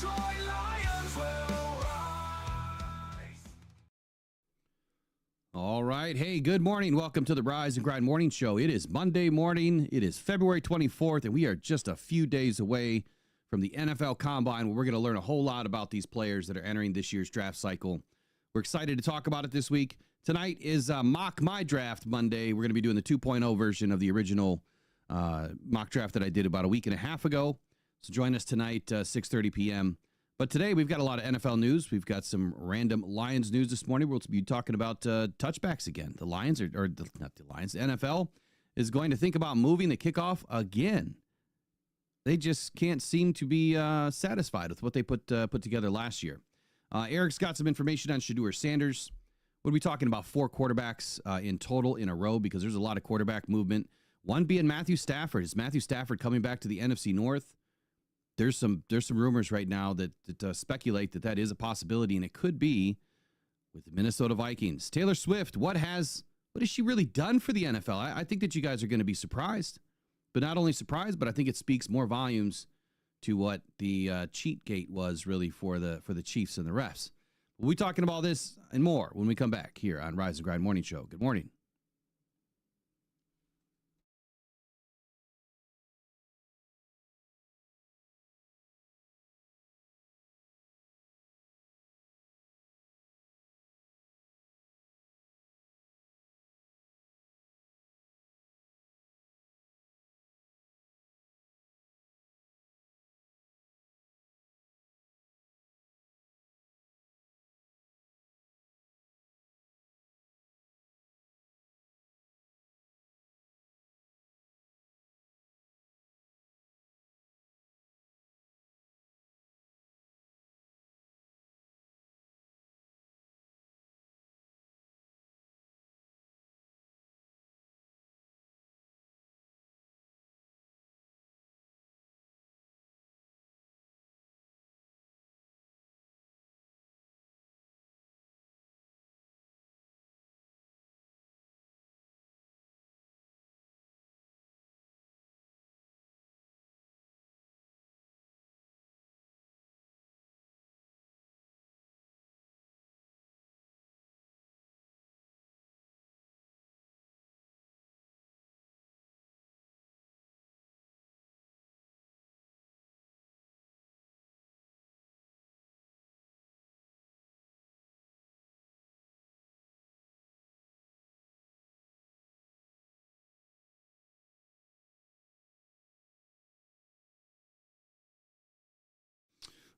Detroit Lions will rise. All right. Hey, good morning. Welcome to the Rise and Grind Morning Show. It is Monday morning. It is February 24th, and we are just a few days away from the NFL Combine, where we're going to learn a whole lot about these players that are entering this year's draft cycle. We're excited to talk about it this week. Tonight is Mock My Draft Monday. We're going to be doing the 2.0 version of the original mock draft that I did about a week and a half ago. So join us tonight, 6:30 p.m. But today we've got a lot of NFL news. We've got some random Lions news this morning. We'll be talking about touchbacks again. The Lions, not the Lions, the NFL is going to think about moving the kickoff again. They just can't seem to be satisfied with what they put together last year. Eric's got some information on Shadur Sanders. We'll be talking about 4 quarterbacks in total in a row because there's a lot of quarterback movement. One being Matthew Stafford. Is Matthew Stafford coming back to the NFC North? There's some rumors right now that speculate that is a possibility, and it could be with the Minnesota Vikings. Taylor Swift, what has she really done for the NFL? I think that you guys are going to be surprised. But not only surprised, but I think it speaks more volumes to what the cheat gate was really for the Chiefs and the refs. We'll be talking about this and more when we come back here on Rise and Grind Morning Show. Good morning.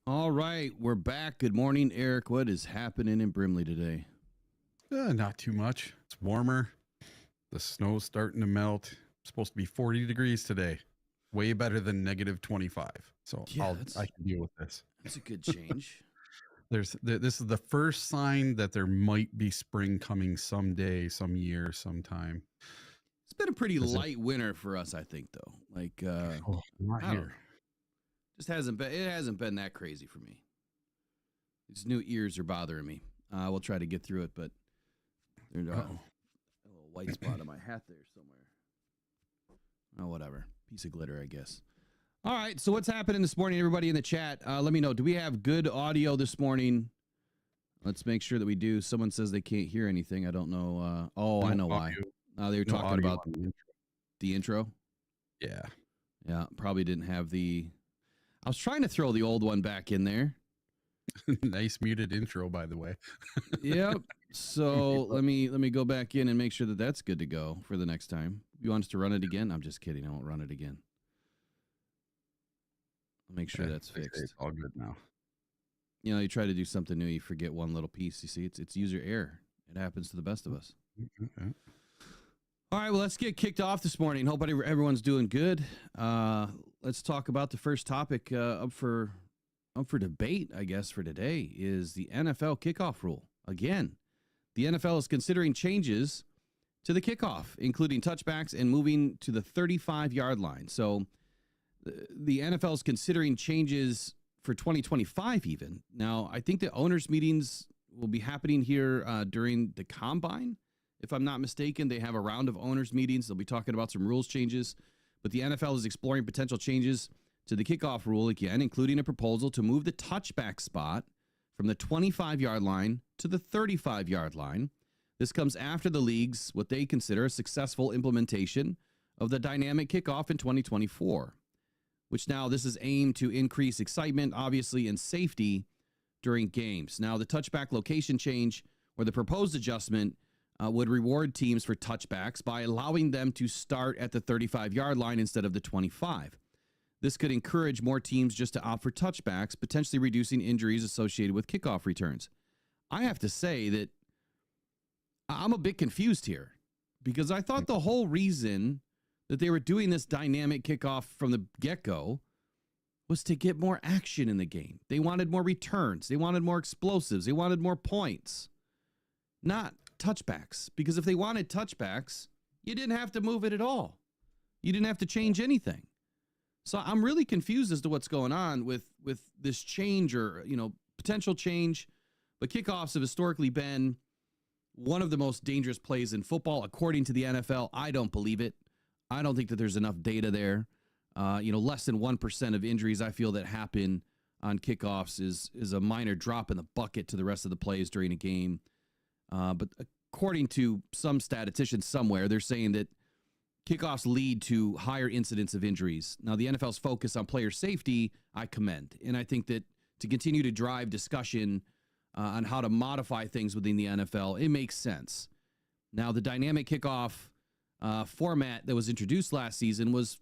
All right, we're back. Good morning, Eric. What is happening in Brimley today? Not too much. It's warmer. The snow's starting to melt. It's supposed to be 40 degrees today. Way better than negative 25. So Yeah, I can deal with this. That's a good change. This is the first sign that there might be spring coming someday, some year, sometime. It's been a pretty light winter for us, I think, though. Like, not here. Just hasn't been that crazy for me. These new ears are bothering me. We'll try to get through it, but there's a little white spot on my hat there somewhere. Oh, whatever. Piece of glitter, I guess. All right, so what's happening this morning, everybody in the chat? Let me know. Do we have good audio this morning? Let's make sure that we do. Someone says they can't hear anything. I don't know. I know why. They were talking about the intro. Yeah. Yeah, probably didn't have the... I was trying to throw the old one back in there. Nice muted intro, by the way. Yep. So let me go back in and make sure that that's good to go for the next time. You want us to run it again? I'm just kidding. I won't run it again. I'll make sure that's fixed. It's all good now. You know, you try to do something new, you forget one little piece. You see, it's user error. It happens to the best of us. Okay. All right, well, let's get kicked off this morning. Hope everyone's doing good. Let's talk about the first topic up for debate, I guess, for today is the NFL kickoff rule. Again, the NFL is considering changes to the kickoff, including touchbacks and moving to the 35-yard line. So the NFL is considering changes for 2025 even. Now, I think the owners' meetings will be happening here during the Combine. If I'm not mistaken, they have a round of owners' meetings. They'll be talking about some rules changes. But the NFL is exploring potential changes to the kickoff rule again, including a proposal to move the touchback spot from the 25-yard line to the 35-yard line. This comes after the league's what they consider a successful implementation of the dynamic kickoff in 2024, which now this is aimed to increase excitement, obviously, and safety during games. Now, the touchback location change or the proposed adjustment would reward teams for touchbacks by allowing them to start at the 35-yard line instead of the 25. This could encourage more teams just to opt for touchbacks, potentially reducing injuries associated with kickoff returns. I have to say that I'm a bit confused here because I thought the whole reason that they were doing this dynamic kickoff from the get-go was to get more action in the game. They wanted more returns. They wanted more explosives. They wanted more points, not touchbacks. Because if they wanted touchbacks, you didn't have to move it at all. You didn't have to change anything. So I'm really confused as to what's going on with this change or, potential change. But kickoffs have historically been one of the most dangerous plays in football, according to the NFL. I don't believe it. I don't think that there's enough data there. Less than 1% of injuries I feel that happen on kickoffs is a minor drop in the bucket to the rest of the plays during a game. But according to some statisticians somewhere, they're saying that kickoffs lead to higher incidence of injuries. Now, the NFL's focus on player safety, I commend. And I think that to continue to drive discussion on how to modify things within the NFL, it makes sense. Now, the dynamic kickoff format that was introduced last season was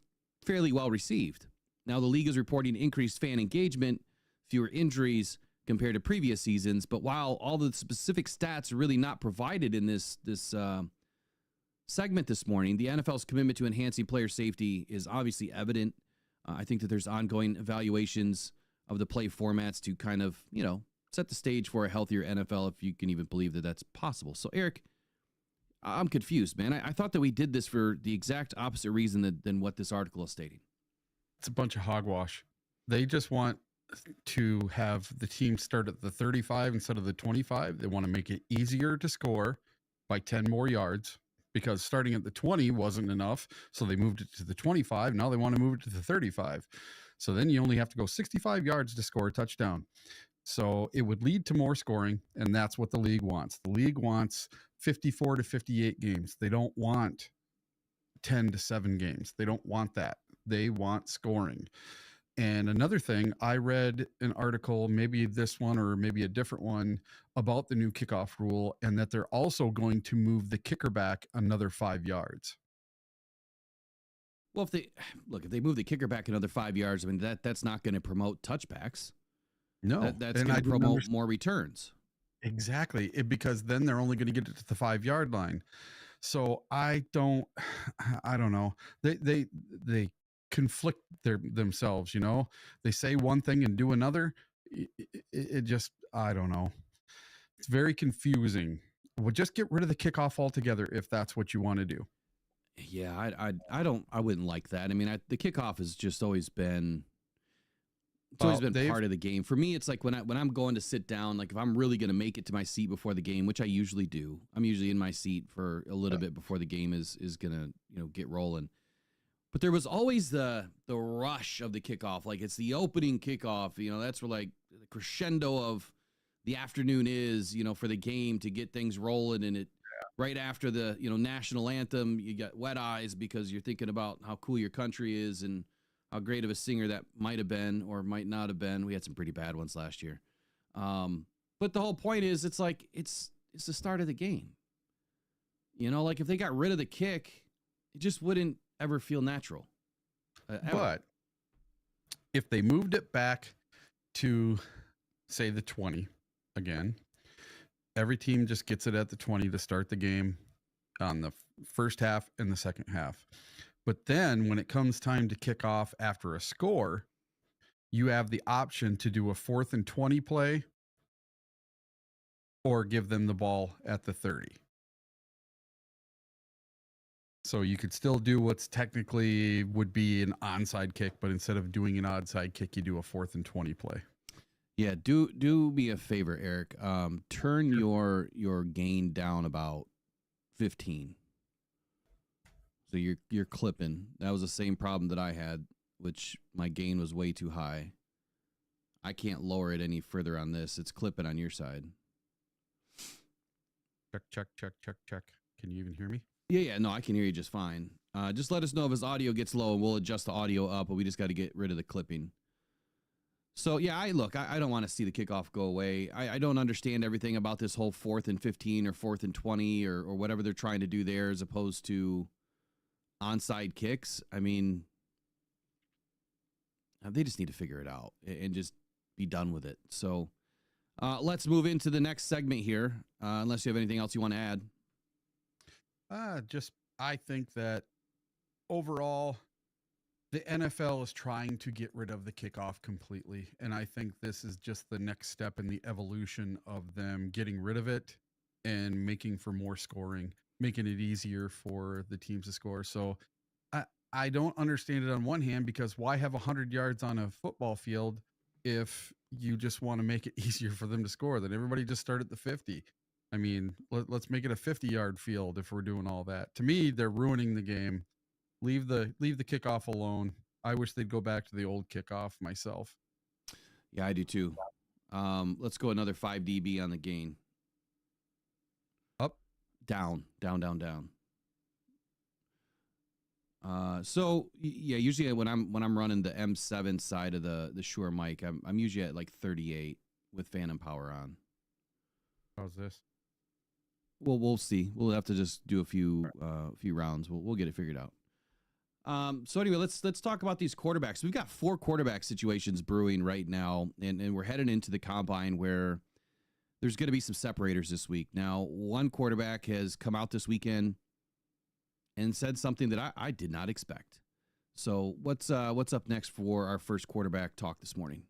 fairly well received. Now, the league is reporting increased fan engagement, fewer injuries compared to previous seasons. But while all the specific stats are really not provided in this segment this morning, the NFL's commitment to enhancing player safety is obviously evident. I think that there's ongoing evaluations of the play formats to kind of, set the stage for a healthier NFL, if you can even believe that that's possible. So, Eric, I'm confused, man. I thought that we did this for the exact opposite reason than what this article is stating. It's a bunch of hogwash. They just want to have the team start at the 35 instead of the 25. They want to make it easier to score by 10 more yards because starting at the 20 wasn't enough. So they moved it to the 25. Now they want to move it to the 35. So then you only have to go 65 yards to score a touchdown. So it would lead to more scoring, and that's what the league wants. The league wants 54 to 58 games. They don't want 10 to 7 games. They don't want that. They want scoring. And another thing, I read an article, maybe this one or maybe a different one, about the new kickoff rule, and that they're also going to move the kicker back another 5 yards. Well, if they move the kicker back another 5 yards, I mean, that's not going to promote touchbacks. No, that's going to promote more returns. Exactly. Because then they're only going to get it to the 5 yard line. So I don't know. They conflict themselves, they say one thing and do another. It just, I don't know. It's very confusing. Well, just get rid of the kickoff altogether if that's what you want to do. Yeah, I wouldn't like that. I mean, the kickoff has just always been, part of the game. For me, it's like when I'm going to sit down, like if I'm really going to make it to my seat before the game, which I usually do, I'm usually in my seat for a little bit before the game is going to, get rolling. But there was always the rush of the kickoff. Like it's the opening kickoff, that's where like the crescendo of the afternoon is, for the game to get things rolling. And it right after the, national anthem, you got wet eyes because you're thinking about how cool your country is and how great of a singer that might have been or might not have been. We had some pretty bad ones last year. But the whole point is it's like, it's the start of the game. Like if they got rid of the kick, it just wouldn't ever feel natural. But if they moved it back to, say, the 20 again, every team just gets it at the 20 to start the game on the first half and the second half. But then when it comes time to kick off after a score, you have the option to do a 4th and 20 play or give them the ball at the 30. So you could still do what's technically would be an onside kick, but instead of doing an onside kick, you do a 4th and 20 play. Yeah, do me a favor, Eric. Turn your gain down about 15. So you're clipping. That was the same problem that I had. which my gain was way too high. I can't lower it any further on this. It's clipping on your side. Check. Can you even hear me? Yeah. No, I can hear you just fine. Just let us know if his audio gets low and we'll adjust the audio up, but we just got to get rid of the clipping. So, yeah, I don't want to see the kickoff go away. I don't understand everything about this whole 4th and 15 or 4th and 20 or whatever they're trying to do there as opposed to onside kicks. I mean, they just need to figure it out and just be done with it. So let's move into the next segment here, unless you have anything else you want to add. I think that overall, the NFL is trying to get rid of the kickoff completely. And I think this is just the next step in the evolution of them getting rid of it and making for more scoring, making it easier for the teams to score. So I don't understand it on one hand, because why have 100 yards on a football field if you just want to make it easier for them to score? Then everybody just start at the 50. I mean, let's make it a 50-yard field if we're doing all that. To me, they're ruining the game. Leave the kickoff alone. I wish they'd go back to the old kickoff myself. Yeah, I do too. Let's go another 5 dB on the gain. Up, down. So yeah, usually when I'm running the M7 side of the Shure mic, I'm usually at like 38 with phantom power on. How's this? Well, we'll see. We'll have to just do a few rounds. We'll get it figured out. So anyway, let's talk about these quarterbacks. We've got 4 quarterback situations brewing right now, and we're heading into the combine where there's going to be some separators this week. Now, one quarterback has come out this weekend and said something that I did not expect. So what's up next for our first quarterback talk this morning?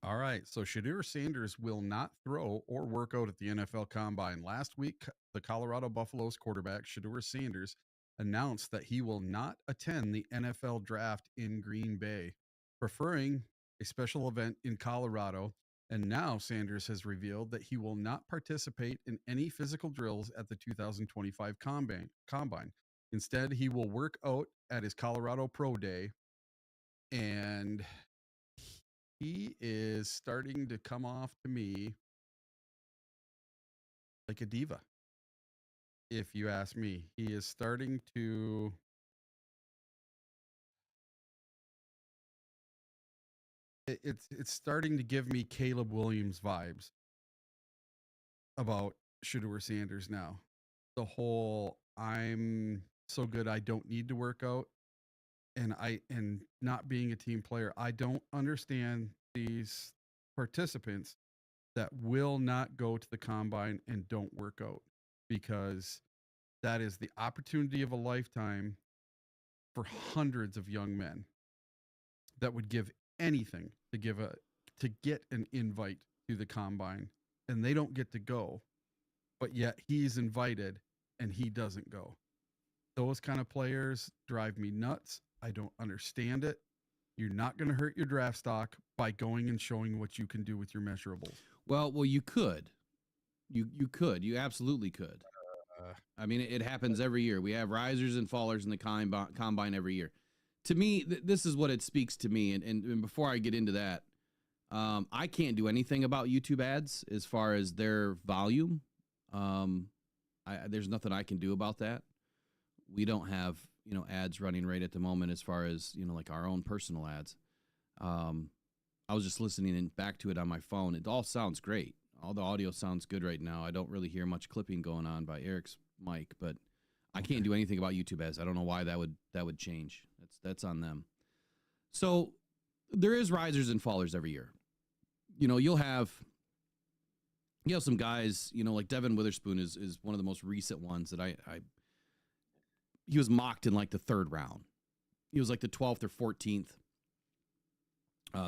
All right. So Shadur Sanders will not throw or work out at the NFL Combine. Last week, the Colorado Buffaloes quarterback, Shadur Sanders, announced that he will not attend the NFL Draft in Green Bay, preferring a special event in Colorado. And now Sanders has revealed that he will not participate in any physical drills at the 2025 Combine. Instead, he will work out at his Colorado Pro Day, and he is starting to come off to me like a diva. If you ask me, he is starting to it's starting to give me Caleb Williams vibes about Shadur Sanders now. The whole I'm so good I don't need to work out, and not being a team player. I don't understand these participants that will not go to the combine and don't work out, because that is the opportunity of a lifetime for hundreds of young men that would give anything to get an invite to the combine, and they don't get to go, but yet he's invited and he doesn't go. Those kind of players drive me nuts. I don't understand it. You're not going to hurt your draft stock by going and showing what you can do with your measurables. Well, you could. You could. You absolutely could. I mean, it happens every year. We have risers and fallers in the combine every year. To me, this is what it speaks to me. And before I get into that, I can't do anything about YouTube ads as far as their volume. There's nothing I can do about that. We don't have, ads running right at the moment as far as, like our own personal ads. I was just listening back to it on my phone. It all sounds great. All the audio sounds good right now. I don't really hear much clipping going on by Eric's mic, but I can't do anything about YouTube ads. I don't know why that would change. That's on them. So there is risers and fallers every year. You'll have some guys, like Devin Witherspoon is one of the most recent ones that he was mocked in like the 3rd round. He was like the 12th or 14th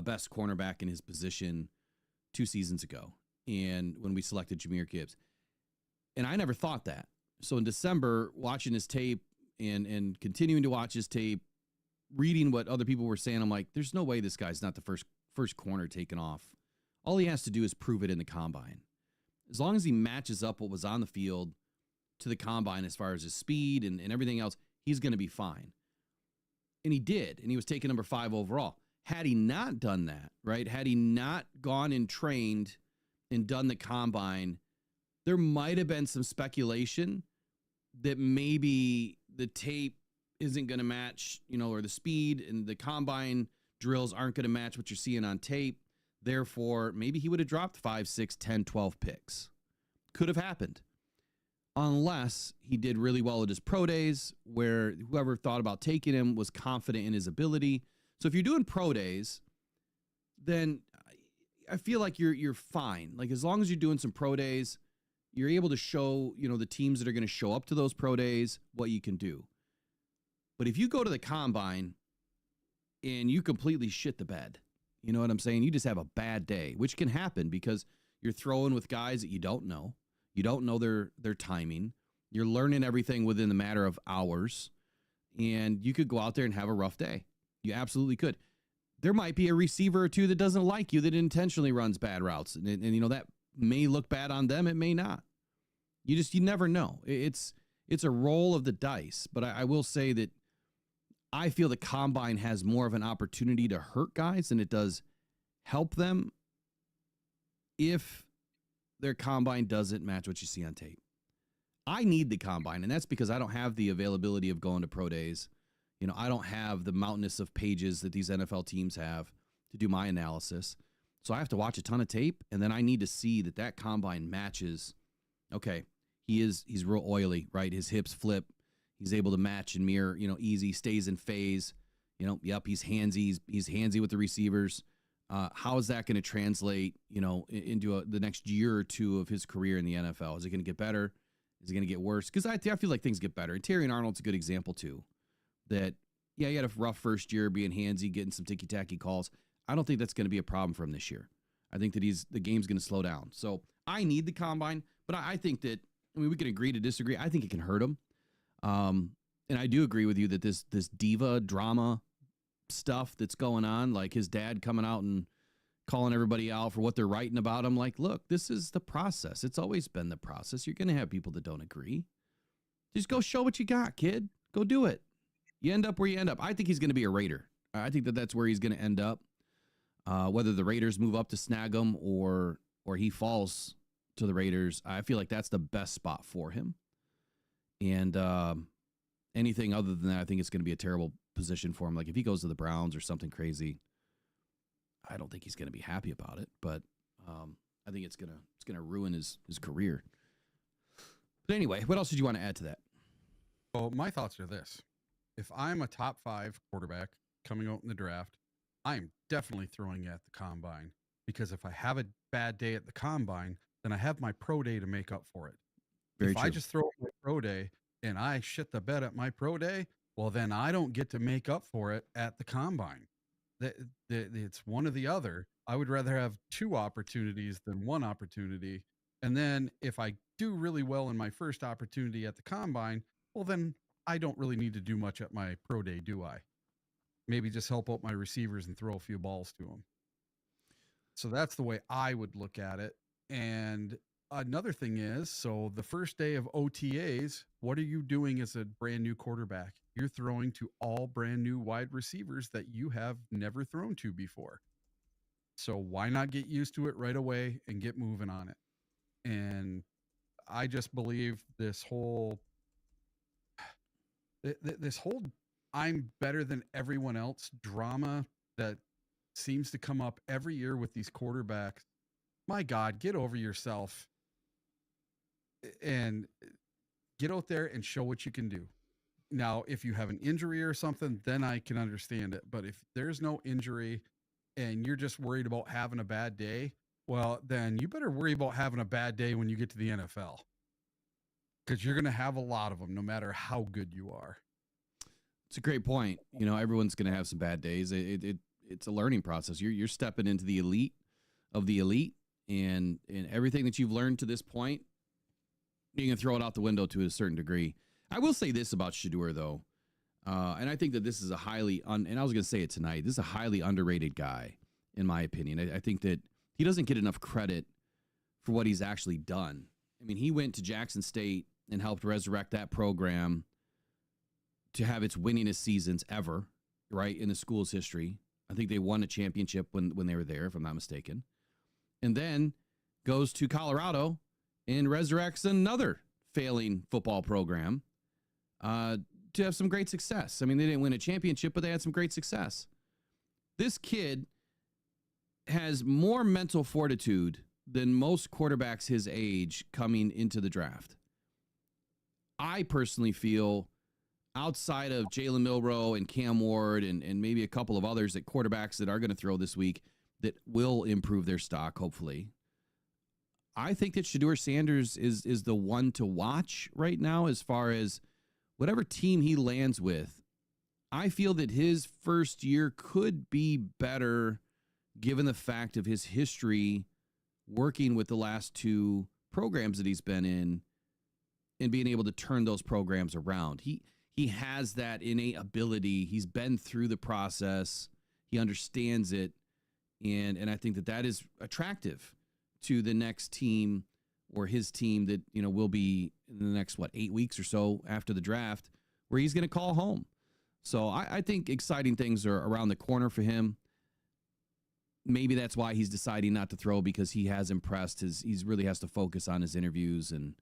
best cornerback in his position 2 seasons ago. And when we selected Jahmyr Gibbs, and I never thought that. So in December, watching his tape and continuing to watch his tape, reading what other people were saying, I'm like, there's no way this guy's not the first corner taken off. All he has to do is prove it in the combine. As long as he matches up what was on the field to the combine as far as his speed and everything else, he's going to be fine. And he did, and he was taken number 5 overall. Had he not done that, right? Had he not gone and trained and done the combine, there might have been some speculation that maybe the tape isn't going to match, or the speed and the combine drills aren't going to match what you're seeing on tape. Therefore, maybe he would have dropped 5, 6, 10, 12 picks. Could have happened. Unless he did really well at his pro days, where whoever thought about taking him was confident in his ability. So if you're doing pro days, then I feel like you're fine. Like, as long as you're doing some pro days, you're able to show, the teams that are going to show up to those pro days what you can do. But if you go to the combine and you completely shit the bed, you know what I'm saying? You just have a bad day, which can happen because you're throwing with guys that you don't know. You don't know their timing. You're learning everything within the matter of hours, and you could go out there and have a rough day. You absolutely could. There might be a receiver or two that doesn't like you, that intentionally runs bad routes, and that may look bad on them. It may not. You never know. It's a roll of the dice. But I will say that I feel the combine has more of an opportunity to hurt guys than it does help them if their combine doesn't match what you see on tape. I need the combine, and that's because I don't have the availability of going to pro days. I don't have the mountainous of pages that these NFL teams have to do my analysis. So I have to watch a ton of tape, and then I need to see that combine matches. Okay, he's real oily, right? His hips flip. He's able to match and mirror, easy, stays in phase. Yep, he's handsy. He's handsy with the receivers. How is that going to translate, into the next year or two of his career in the NFL? Is it going to get better? Is it going to get worse? Because I feel like things get better. And Terry and Arnold's a good example too. That, yeah, he had a rough first year being handsy, getting some ticky-tacky calls. I don't think that's going to be a problem for him this year. I think that the game's going to slow down. So I need the combine, but I think that, we can agree to disagree. I think it can hurt him. And I do agree with you that this diva drama stuff that's going on, like his dad coming out and calling everybody out for what they're writing about him. Like, look, this is the process. It's always been the process. You're going to have people that don't agree. Just go show what you got, kid. Go do it. You end up where you end up. I think he's going to be a Raider. I think that's where he's going to end up. Whether the Raiders move up to snag him or he falls to the Raiders, I feel like that's the best spot for him. And anything other than that, I think it's going to be a terrible position for him. Like if he goes to the Browns or something crazy, I don't think he's going to be happy about it. But I think it's gonna ruin his career. But anyway, what else did you want to add to that? Well, my thoughts are this. If I'm a top 5 quarterback coming out in the draft, I'm definitely throwing at the combine, because if I have a bad day at the combine, then I have my pro day to make up for it. Very if true. I just throw my pro day and I shit the bed at my pro day, well, then I don't get to make up for it at the combine. It's one or the other. I would rather have 2 opportunities than 1 opportunity. And then if I do really well in my first opportunity at the combine, well, then I don't really need to do much at my pro day, do I? Maybe just help out my receivers and throw a few balls to them. So that's the way I would look at it. And another thing is, so the first day of OTAs, what are you doing as a brand new quarterback? You're throwing to all brand new wide receivers that you have never thrown to before. So why not get used to it right away and get moving on it? And I just believe this whole I'm better than everyone else drama that seems to come up every year with these quarterbacks. My God, get over yourself and get out there and show what you can do. Now, if you have an injury or something, then I can understand it. But if there's no injury and you're just worried about having a bad day, well, then you better worry about having a bad day when you get to the NFL, because you're going to have a lot of them, no matter how good you are. It's a great point. Everyone's going to have some bad days. It's a learning process. You're stepping into the elite of the elite, and everything that you've learned to this point, you can throw it out the window to a certain degree. I will say this about Shadur, though, and I think that this is a highly and I was going to say it tonight. This is a highly underrated guy, in my opinion. I think that he doesn't get enough credit for what he's actually done. I mean, he went to Jackson State and helped resurrect that program to have its winningest seasons ever. right, in the school's history. I think they won a championship when they were there, if I'm not mistaken. And then goes to Colorado and resurrects another failing football program to have some great success. I mean, they didn't win a championship, but they had some great success. This kid has more mental fortitude than most quarterbacks his age coming into the draft. I personally feel, outside of Jalen Milroe and Cam Ward and maybe a couple of others at quarterbacks that are going to throw this week that will improve their stock, hopefully, I think that Shadur Sanders is the one to watch right now as far as whatever team he lands with. I feel that his first year could be better given the fact of his history working with the last two programs that he's been in and being able to turn those programs around. He has that innate ability. He's been through the process. He understands it. And I think that is attractive to the next team or his team that, will be in the next, 8 weeks or so after the draft, where he's going to call home. So I think exciting things are around the corner for him. Maybe that's why he's deciding not to throw, because he has impressed. He's really has to focus on his interviews and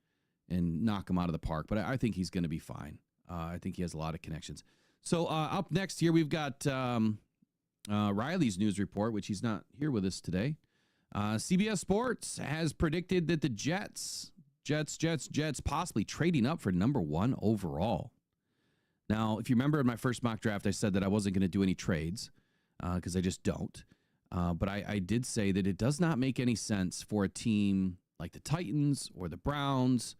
knock him out of the park. But I think he's going to be fine. I think he has a lot of connections. So up next here, we've got Riley's news report, which he's not here with us today. CBS Sports has predicted that the Jets possibly trading up for number 1 overall. Now, if you remember in my first mock draft, I said that I wasn't going to do any trades because I just don't. But I did say that it does not make any sense for a team like the Titans or the Browns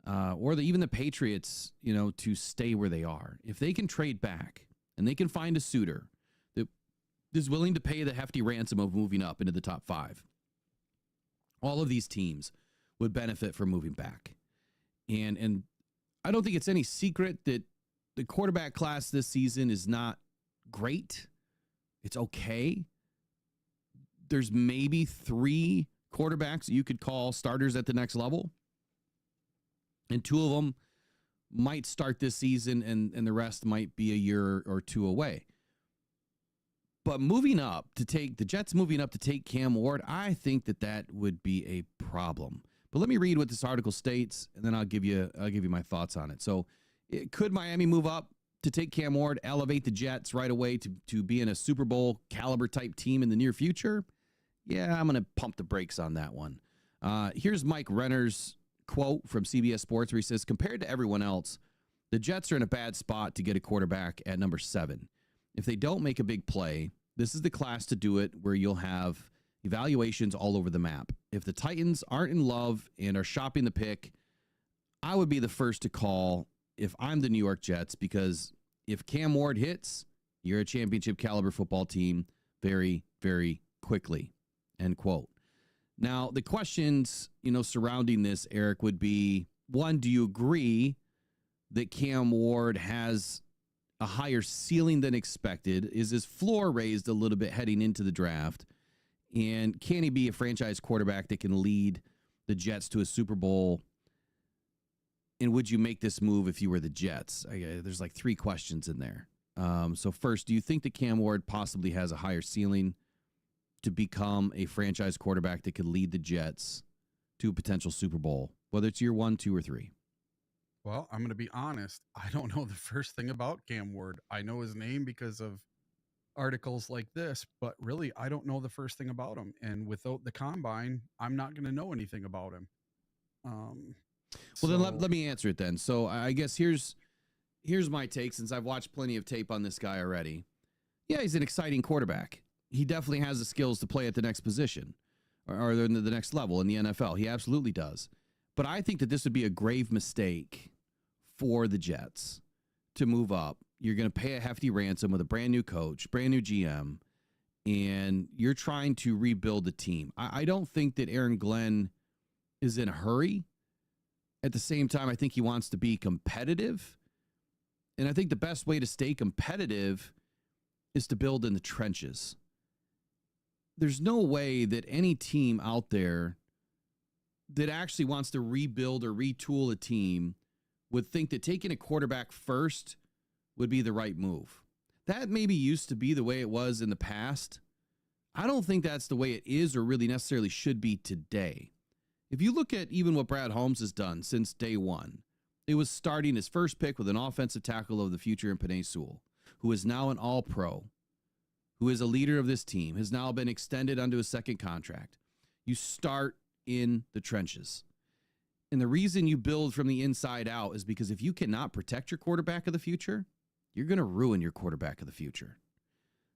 or even the Patriots, to stay where they are. If they can trade back and they can find a suitor that is willing to pay the hefty ransom of moving up into the top 5, all of these teams would benefit from moving back. And I don't think it's any secret that the quarterback class this season is not great. It's okay. There's maybe 3 quarterbacks you could call starters at the next level. And 2 of them might start this season and the rest might be a year or 2 away. But the Jets moving up to take Cam Ward, I think that would be a problem. But let me read what this article states, and then I'll give you my thoughts on it. So, could Miami move up to take Cam Ward, elevate the Jets right away to being a Super Bowl caliber type team in the near future? Yeah, I'm going to pump the brakes on that one. Here's Mike Renner's quote from CBS Sports, where he says, compared to everyone else, the Jets are in a bad spot to get a quarterback at number 7. If they don't make a big play, this is the class to do it, where you'll have evaluations all over the map. If the Titans aren't in love and are shopping the pick, I would be the first to call if I'm the New York Jets, because if Cam Ward hits, you're a championship caliber football team very, very quickly. End quote. Now, the questions, surrounding this, Eric, would be, 1, do you agree that Cam Ward has a higher ceiling than expected? Is his floor raised a little bit heading into the draft? And can he be a franchise quarterback that can lead the Jets to a Super Bowl? And would you make this move if you were the Jets? There's 3 questions in there. So first, do you think that Cam Ward possibly has a higher ceiling to become a franchise quarterback that could lead the Jets to a potential Super Bowl, whether it's year 1, 2, or 3? Well, I'm going to be honest. I don't know the first thing about Cam Ward. I know his name because of articles like this, but really, I don't know the first thing about him. And without the combine, I'm not going to know anything about him. Well, then let me answer it then. So I guess here's my take, since I've watched plenty of tape on this guy already. Yeah, he's an exciting quarterback. He definitely has the skills to play at the next position or the next level in the NFL. He absolutely does. But I think that this would be a grave mistake for the Jets to move up. You're going to pay a hefty ransom with a brand new coach, brand new GM, and you're trying to rebuild the team. I don't think that Aaron Glenn is in a hurry. At the same time, I think he wants to be competitive. And I think the best way to stay competitive is to build in the trenches. There's no way that any team out there that actually wants to rebuild or retool a team would think that taking a quarterback first would be the right move. that maybe used to be the way it was in the past. I don't think that's the way it is or really necessarily should be today. If you look at even what Brad Holmes has done since day one, it was starting his first pick with an offensive tackle of the future in Penei Sewell, who is now an all-pro, who is a leader of this team, has now been extended onto a second contract. You start in the trenches. And the reason you build from the inside out is because if you cannot protect your quarterback of the future, you're going to ruin your quarterback of the future.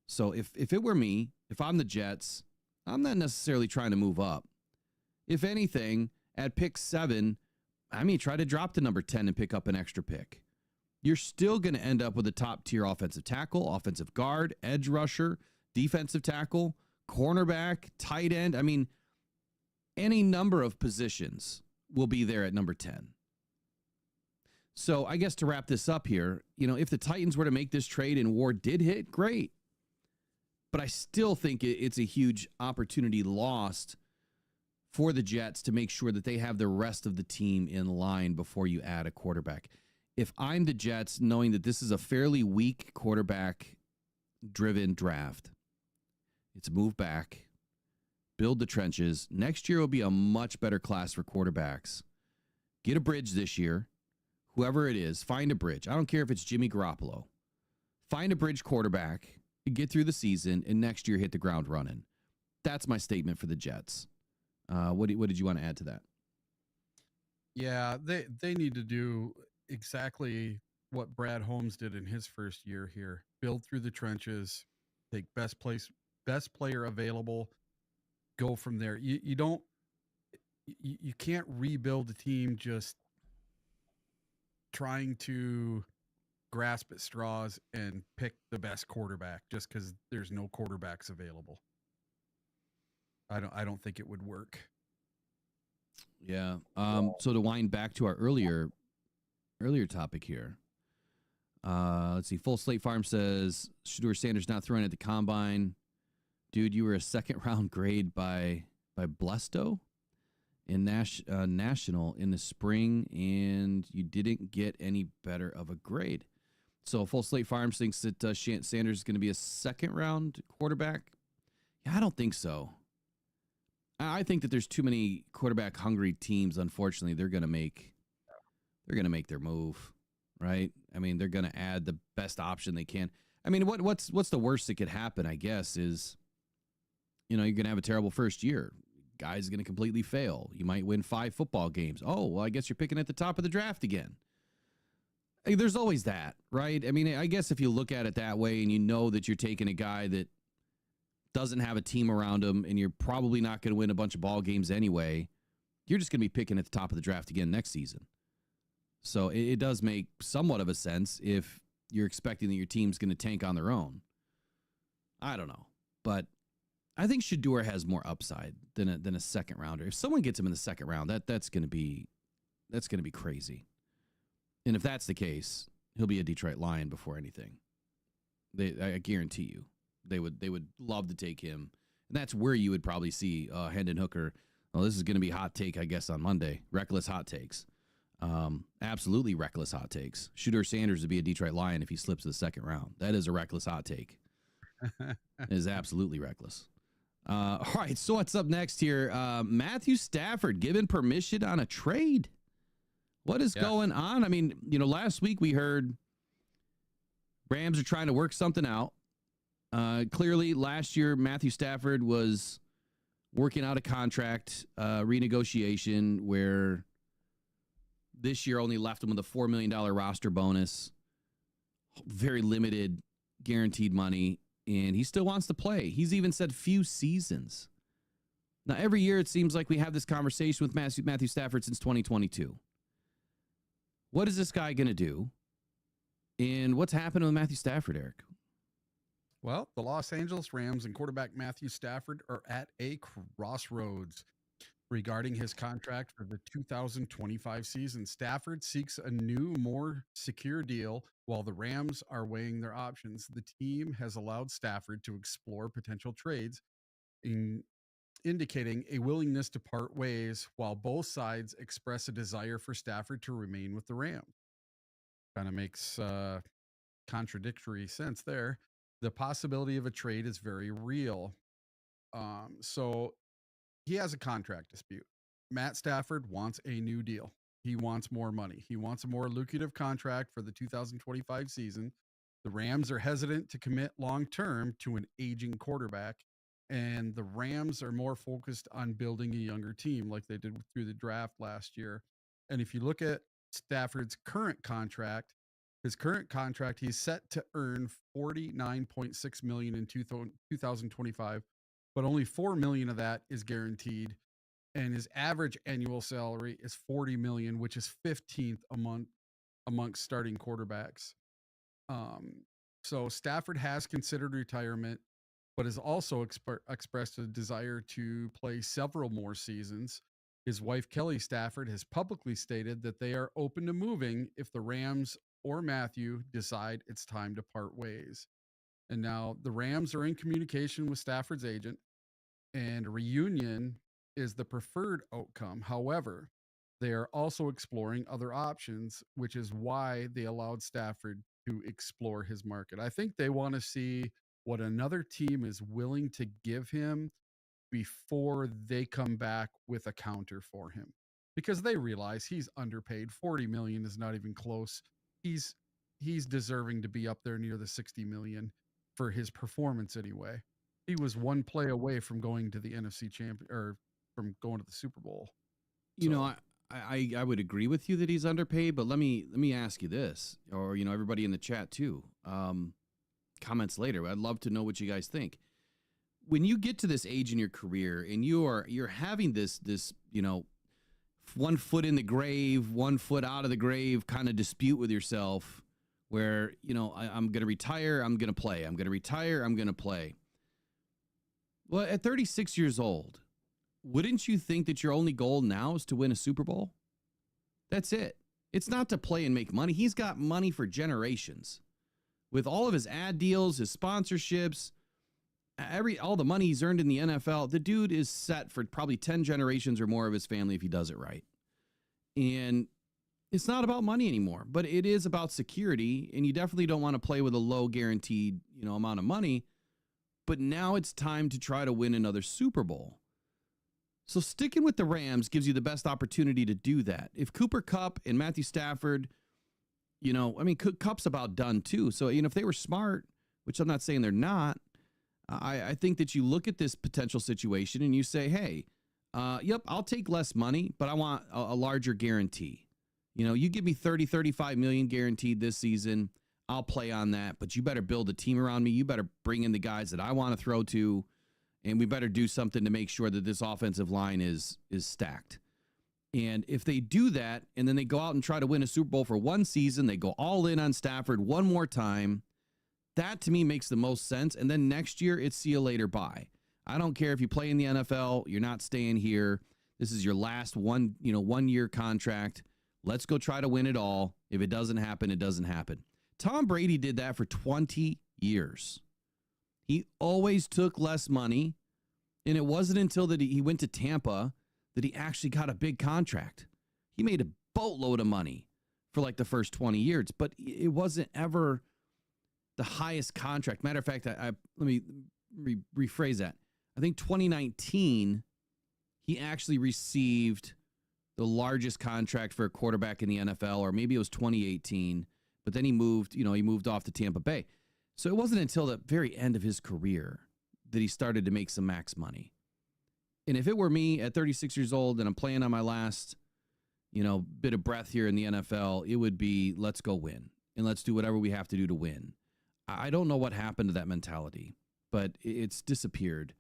So if it were me, if I'm the Jets, I'm not necessarily trying to move up. If anything, at pick 7, try to drop to number 10 and pick up an extra pick. You're still going to end up with a top-tier offensive tackle, offensive guard, edge rusher, defensive tackle, cornerback, tight end. Any number of positions will be there at number 10. So I guess to wrap this up here, if the Titans were to make this trade and Ward did hit, great. But I still think it's a huge opportunity lost for the Jets to make sure that they have the rest of the team in line before you add a quarterback. If I'm the Jets, knowing that this is a fairly weak quarterback-driven draft, it's move back, build the trenches. Next year will be a much better class for quarterbacks. Get a bridge this year. Whoever it is, find a bridge. I don't care if it's Jimmy Garoppolo. Find a bridge quarterback, get through the season, and next year hit the ground running. That's my statement for the Jets. What did you want to add to that? Yeah, they need to do exactly what Brad Holmes did in his first year here. Build through the trenches, take best player available, go from there. You can't rebuild a team just trying to grasp at straws and pick the best quarterback just because there's no quarterbacks available. I don't think it would work. Yeah. So to wind back to our earlier topic here. Let's see. Full Slate Farm says Shadur Sanders not throwing at the combine. Dude, you were a second round grade by Blesto in National in the spring, and you didn't get any better of a grade. So Full Slate Farms thinks that Sanders is going to be a second round quarterback. Yeah, I don't think so. I think that there's too many quarterback hungry teams. Unfortunately, they're going to make their move, right? They're going to add the best option they can. What's the worst that could happen? I guess is, you're going to have a terrible first year. Guy's going to completely fail. You might win 5 football games. Oh, well, I guess you're picking at the top of the draft again. There's always that, right? I guess if you look at it that way and you know that you're taking a guy that doesn't have a team around him and you're probably not going to win a bunch of ball games anyway, you're just going to be picking at the top of the draft again next season. So it does make somewhat of a sense if you're expecting that your team's going to tank on their own. I don't know. But I think Shadur has more upside than a second rounder. If someone gets him in the second round, that's going to be crazy. And if that's the case, he'll be a Detroit Lion before anything. I guarantee you, they would love to take him, and that's where you would probably see Hendon Hooker. Well, this is going to be hot take, I guess, on Monday. Reckless hot takes, absolutely reckless hot takes. Shadur Sanders would be a Detroit Lion if he slips to the second round. That is a reckless hot take. It is absolutely reckless. All right, so what's up next here? Matthew Stafford given permission on a trade. What is going on? Last week we heard Rams are trying to work something out. Clearly, last year, Matthew Stafford was working out a contract renegotiation where this year only left him with a $4 million roster bonus, very limited guaranteed money, and he still wants to play. He's even said few seasons. Now, every year it seems like we have this conversation with Matthew Stafford since 2022. What is this guy going to do? And what's happened with Matthew Stafford, Eric? Well, the Los Angeles Rams and quarterback Matthew Stafford are at a crossroads regarding his contract for the 2025 season. Stafford seeks a new, more secure deal while the Rams are weighing their options. The team has allowed Stafford to explore potential trades, indicating a willingness to part ways while both sides express a desire for Stafford to remain with the Rams. Kind of makes contradictory sense there. The possibility of a trade is very real. So he has a contract dispute. Matt Stafford wants a new deal. He wants more money. He wants a more lucrative contract for the 2025 season. The Rams are hesitant to commit long term to an aging quarterback, and the Rams are more focused on building a younger team like they did through the draft last year. And if you look at Stafford's current contract, he's set to earn $49.6 million in 2025, but only $4 million of that is guaranteed. And his average annual salary is $40 million, which is 15th amongst starting quarterbacks. So Stafford has considered retirement, but has also expressed a desire to play several more seasons. His wife, Kelly Stafford, has publicly stated that they are open to moving if the Rams or Matthew decide it's time to part ways. And now the Rams are in communication with Stafford's agent, and a reunion is the preferred outcome. However, they are also exploring other options, which is why they allowed Stafford to explore his market. I think they want to see what another team is willing to give him before they come back with a counter for him, because they realize he's underpaid. 40 million is not even close. He's deserving to be up there near the 60 million for his performance anyway. He was one play away from going to the NFC champion, or from going to the Super Bowl. You know, I would agree with you that he's underpaid, but let me ask you this, or everybody in the chat too. Comments later. I'd love to know what you guys think. When you get to this age in your career and you're having this one foot in the grave, 1 foot out of the grave kind of dispute with yourself, where I'm going to retire, I'm going to play, I'm going to retire, I'm going to play. Well, at 36 years old, wouldn't you think that your only goal now is to win a Super Bowl? That's it. It's not to play and make money. He's got money for generations. With all of his ad deals, his sponsorships, all the money he's earned in the NFL, the dude is set for probably 10 generations or more of his family if he does it right. And it's not about money anymore, but it is about security. And you definitely don't want to play with a low guaranteed, amount of money. But now it's time to try to win another Super Bowl. So sticking with the Rams gives you the best opportunity to do that. If Cooper Kupp and Matthew Stafford, Kupp's about done too. So, if they were smart, which I'm not saying they're not, I think that you look at this potential situation and you say, hey, I'll take less money, but I want a larger guarantee. You give me 30, 35 million guaranteed this season. I'll play on that, but you better build a team around me. You better bring in the guys that I want to throw to, and we better do something to make sure that this offensive line is stacked. And if they do that, and then they go out and try to win a Super Bowl for one season, they go all in on Stafford one more time, that to me makes the most sense. And then next year, it's see you later, bye. I don't care if you play in the NFL, you're not staying here. This is your last 1 year contract. Let's go try to win it all. If it doesn't happen, it doesn't happen. Tom Brady did that for 20 years. He always took less money, and it wasn't until that he went to Tampa that he actually got a big contract. He made a boatload of money for like the first 20 years, but it wasn't ever the highest contract. Matter of fact, let me rephrase that. I think 2019, he actually received the largest contract for a quarterback in the NFL, or maybe it was 2018, but then he moved off to Tampa Bay. So it wasn't until the very end of his career that he started to make some max money. And if it were me at 36 years old and I'm playing on my last, bit of breath here in the NFL, it would be, let's go win and let's do whatever we have to do to win. I don't know what happened to that mentality, but it's disappeared.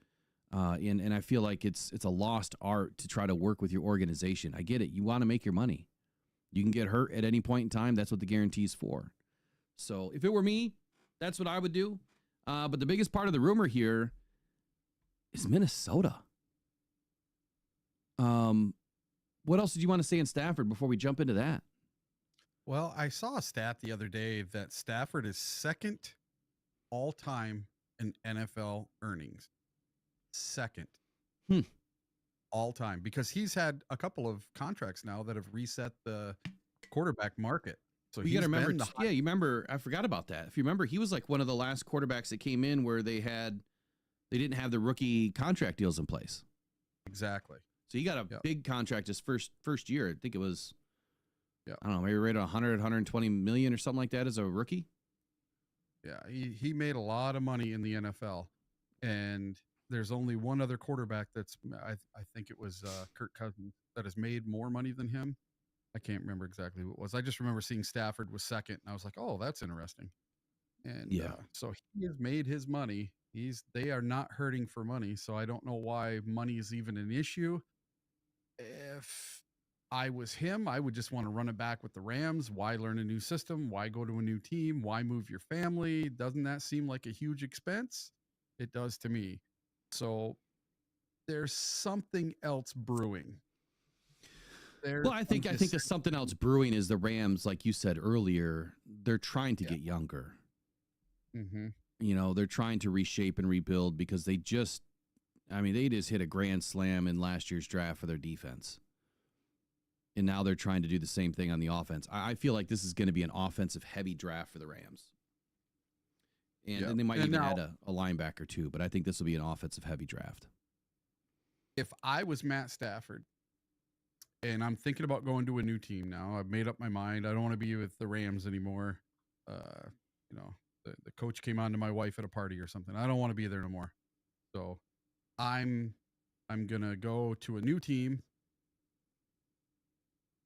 And I feel like it's a lost art to try to work with your organization. I get it. You want to make your money. You can get hurt at any point in time. That's what the guarantee is for. So if it were me, that's what I would do. But the biggest part of the rumor here is Minnesota. What else did you want to say in Stafford before we jump into that? Well, I saw a stat the other day that Stafford is second all time in NFL earnings. Second. All time, because he's had a couple of contracts now that have reset the quarterback market. So You he's got to remember, been the yeah, you remember, I forgot about that. If you remember, he was like one of the last quarterbacks that came in where they didn't have the rookie contract deals in place. exactly. So he got a Yep. big contract his first year. I think it was, Yep. I don't know, maybe rated 100, 120 million or something like that as a rookie. Yeah, he made a lot of money in the NFL, and there's only one other quarterback that's I think it was Kirk Cousins that has made more money than him. I can't remember exactly who it was. I just remember seeing Stafford was second, and I was like, oh, that's interesting. And Yeah. so he has made his money. They are not hurting for money, so I don't know why money is even an issue. If I was him, I would just want to run it back with the Rams. Why learn a new system? Why go to a new team? Why move your family? Doesn't that seem like a huge expense? It does to me. So there's something else brewing. Well, I think there's something else brewing is the Rams, like you said earlier, they're trying to get younger. Mm-hmm. You know, they're trying to reshape and rebuild because they just hit a grand slam in last year's draft for their defense. And now they're trying to do the same thing on the offense. I feel like this is going to be an offensive heavy draft for the Rams. And they might even add a linebacker too, but I think this will be an offensive heavy draft. If I was Matt Stafford and I'm thinking about going to a new team now, I've made up my mind. I don't want to be with the Rams anymore. You know, the coach came on to my wife at a party or something. I don't want to be there no more. So I'm going to go to a new team.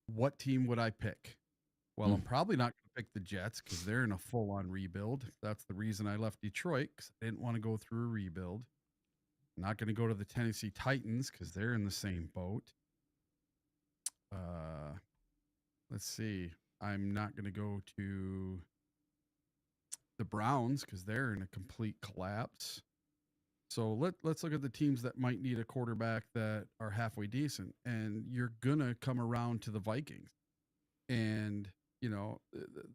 What team would I pick? Well, I'm probably not going to pick the Jets because they're in a full-on rebuild. That's the reason I left Detroit, because I didn't want to go through a rebuild. I'm not going to go to the Tennessee Titans because they're in the same boat. Let's see. I'm not going to go to the Browns because they're in a complete collapse. So let's look at the teams that might need a quarterback that are halfway decent, and you're gonna come around to the Vikings, and you know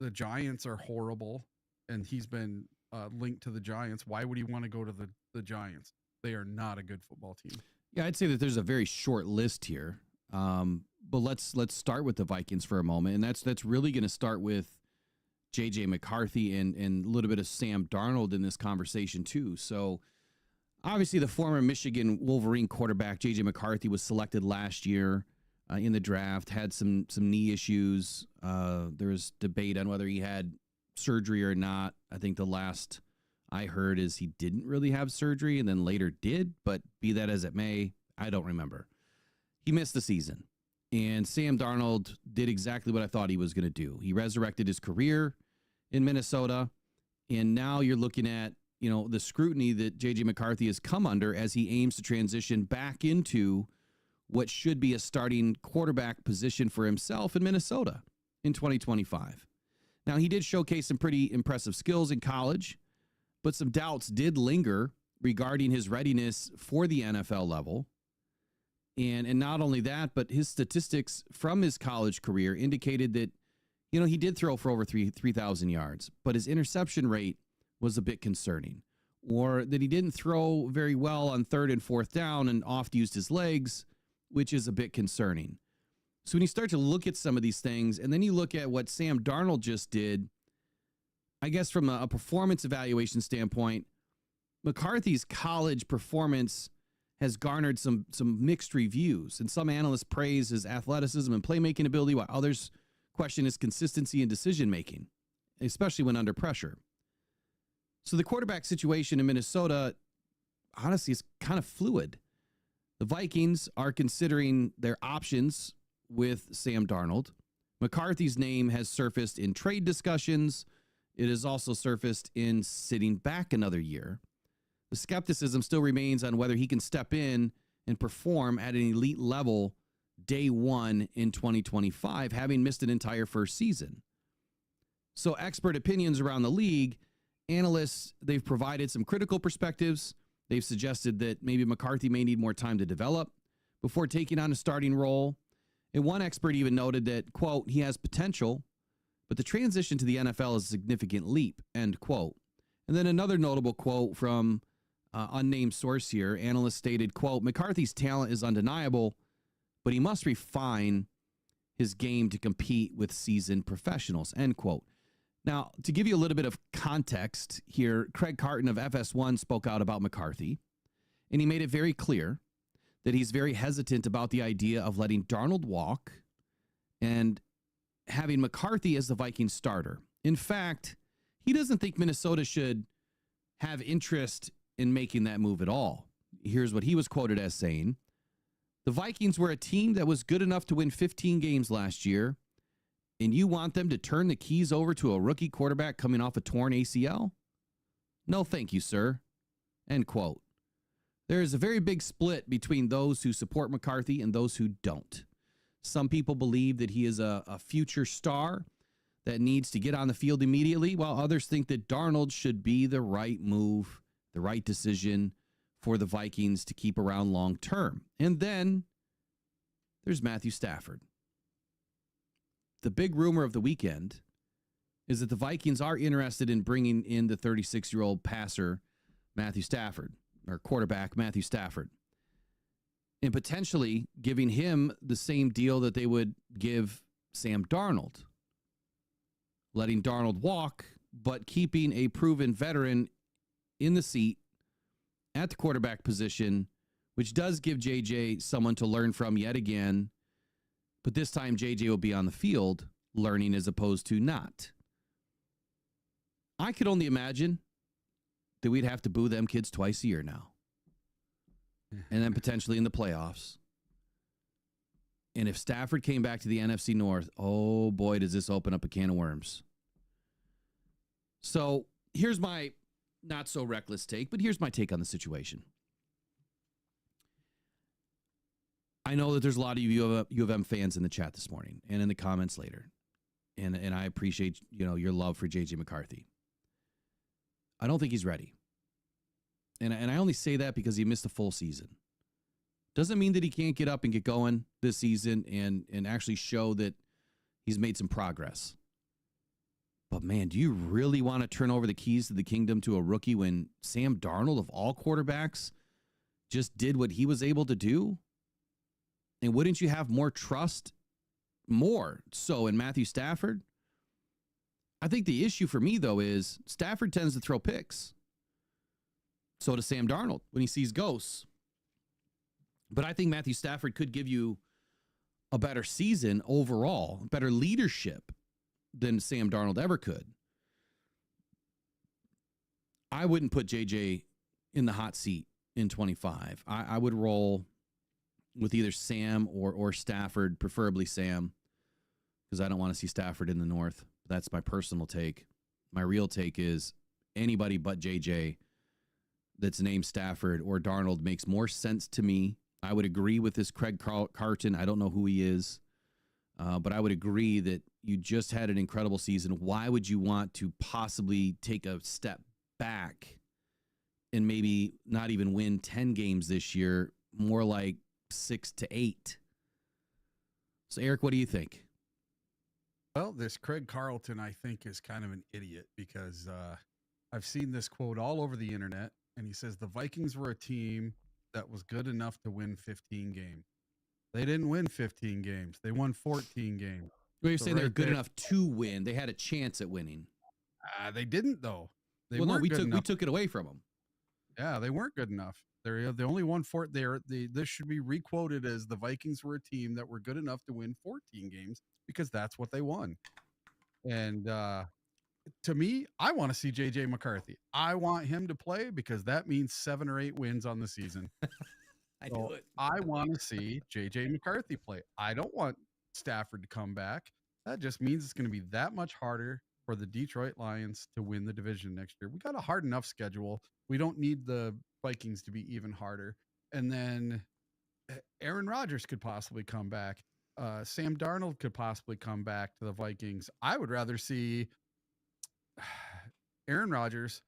the Giants are horrible, and he's been linked to the Giants. Why would he want to go to the Giants? They are not a good football team. Yeah, I'd say that there's a very short list here, but let's start with the Vikings for a moment, and that's really going to start with J.J. McCarthy and a little bit of Sam Darnold in this conversation too. So. Obviously, the former Michigan Wolverine quarterback, J.J. McCarthy, was selected last year in the draft, had some knee issues. There was debate on whether he had surgery or not. I think the last I heard is he didn't really have surgery and then later did, but be that as it may, I don't remember. He missed the season, and Sam Darnold did exactly what I thought he was going to do. He resurrected his career in Minnesota, and now you're looking at the scrutiny that J.J. McCarthy has come under as he aims to transition back into what should be a starting quarterback position for himself in Minnesota in 2025. Now, he did showcase some pretty impressive skills in college, but some doubts did linger regarding his readiness for the NFL level. And not only that, but his statistics from his college career indicated that, he did throw for over 3,000 yards, but his interception rate was a bit concerning, or that he didn't throw very well on third and fourth down and oft used his legs, which is a bit concerning. So when you start to look at some of these things, and then you look at what Sam Darnold just did, I guess from a performance evaluation standpoint, McCarthy's college performance has garnered some mixed reviews, and some analysts praise his athleticism and playmaking ability, while others question his consistency and decision-making, especially when under pressure. So the quarterback situation in Minnesota, honestly, is kind of fluid. The Vikings are considering their options with Sam Darnold. McCarthy's name has surfaced in trade discussions. It has also surfaced in sitting back another year. The skepticism still remains on whether he can step in and perform at an elite level day one in 2025, having missed an entire first season. So expert opinions around the league, analysts, they've provided some critical perspectives. They've suggested that maybe McCarthy may need more time to develop before taking on a starting role. And one expert even noted that, quote, he has potential, but the transition to the NFL is a significant leap, end quote. And then another notable quote from unnamed source here, analyst stated, quote, McCarthy's talent is undeniable, but he must refine his game to compete with seasoned professionals, end quote. Now, to give you a little bit of context here, Craig Carton of FS1 spoke out about McCarthy, and he made it very clear that he's very hesitant about the idea of letting Darnold walk and having McCarthy as the Vikings starter. In fact, he doesn't think Minnesota should have interest in making that move at all. Here's what he was quoted as saying: "The Vikings were a team that was good enough to win 15 games last year, and you want them to turn the keys over to a rookie quarterback coming off a torn ACL? No, thank you, sir." End quote. There is a very big split between those who support McCarthy and those who don't. Some people believe that he is a future star that needs to get on the field immediately, while others think that Darnold should be the right move, the right decision for the Vikings to keep around long term. And then there's Matthew Stafford. The big rumor of the weekend is that the Vikings are interested in bringing in the 36-year-old passer, Matthew Stafford, or quarterback Matthew Stafford, and potentially giving him the same deal that they would give Sam Darnold, letting Darnold walk, but keeping a proven veteran in the seat at the quarterback position, which does give JJ someone to learn from yet again. But this time, JJ will be on the field learning as opposed to not. I could only imagine that we'd have to boo them kids twice a year now. And then potentially in the playoffs. And if Stafford came back to the NFC North, oh boy, does this open up a can of worms. So here's my not so reckless take, but here's my take on the situation. I know that there's a lot of U of M fans in the chat this morning and in the comments later. And I appreciate, your love for JJ McCarthy. I don't think he's ready. And I only say that because he missed a full season. Doesn't mean that he can't get up and get going this season and actually show that he's made some progress. But man, do you really want to turn over the keys to the kingdom to a rookie when Sam Darnold, of all quarterbacks, just did what he was able to do? And wouldn't you have more trust, more so in Matthew Stafford? I think the issue for me, though, is Stafford tends to throw picks. So does Sam Darnold when he sees ghosts. But I think Matthew Stafford could give you a better season overall, better leadership than Sam Darnold ever could. I wouldn't put JJ in the hot seat in 25. I would roll with either Sam or Stafford, preferably Sam, because I don't want to see Stafford in the North. That's my personal take. My real take is anybody but JJ that's named Stafford or Darnold makes more sense to me. I would agree with this Craig Carton. I don't know who he is, but I would agree that you just had an incredible season. Why would you want to possibly take a step back and maybe not even win 10 games this year, more like 6 to 8? So, Eric, what do you think? Well, this Craig Carlton, I think, is kind of an idiot because I've seen this quote all over the internet, and he says the Vikings were a team that was good enough to win 15 games. They didn't win 15 games. They won 14 games. Well, you're saying they're good enough to win. They had a chance at winning. They didn't, though. We took it away from them. Yeah, they weren't good enough. They only won this should be requoted as the Vikings were a team that were good enough to win 14 games because that's what they won. And to me, I want to see JJ McCarthy. I want him to play because that means 7 or 8 wins on the season. I do it. I want to see JJ McCarthy play. I don't want Stafford to come back. That just means it's going to be that much harder for the Detroit Lions to win the division next year. We got a hard enough schedule. We don't need the Vikings to be even harder. And then Aaron Rodgers could possibly come back. Sam Darnold could possibly come back to the Vikings. I would rather see Aaron Rodgers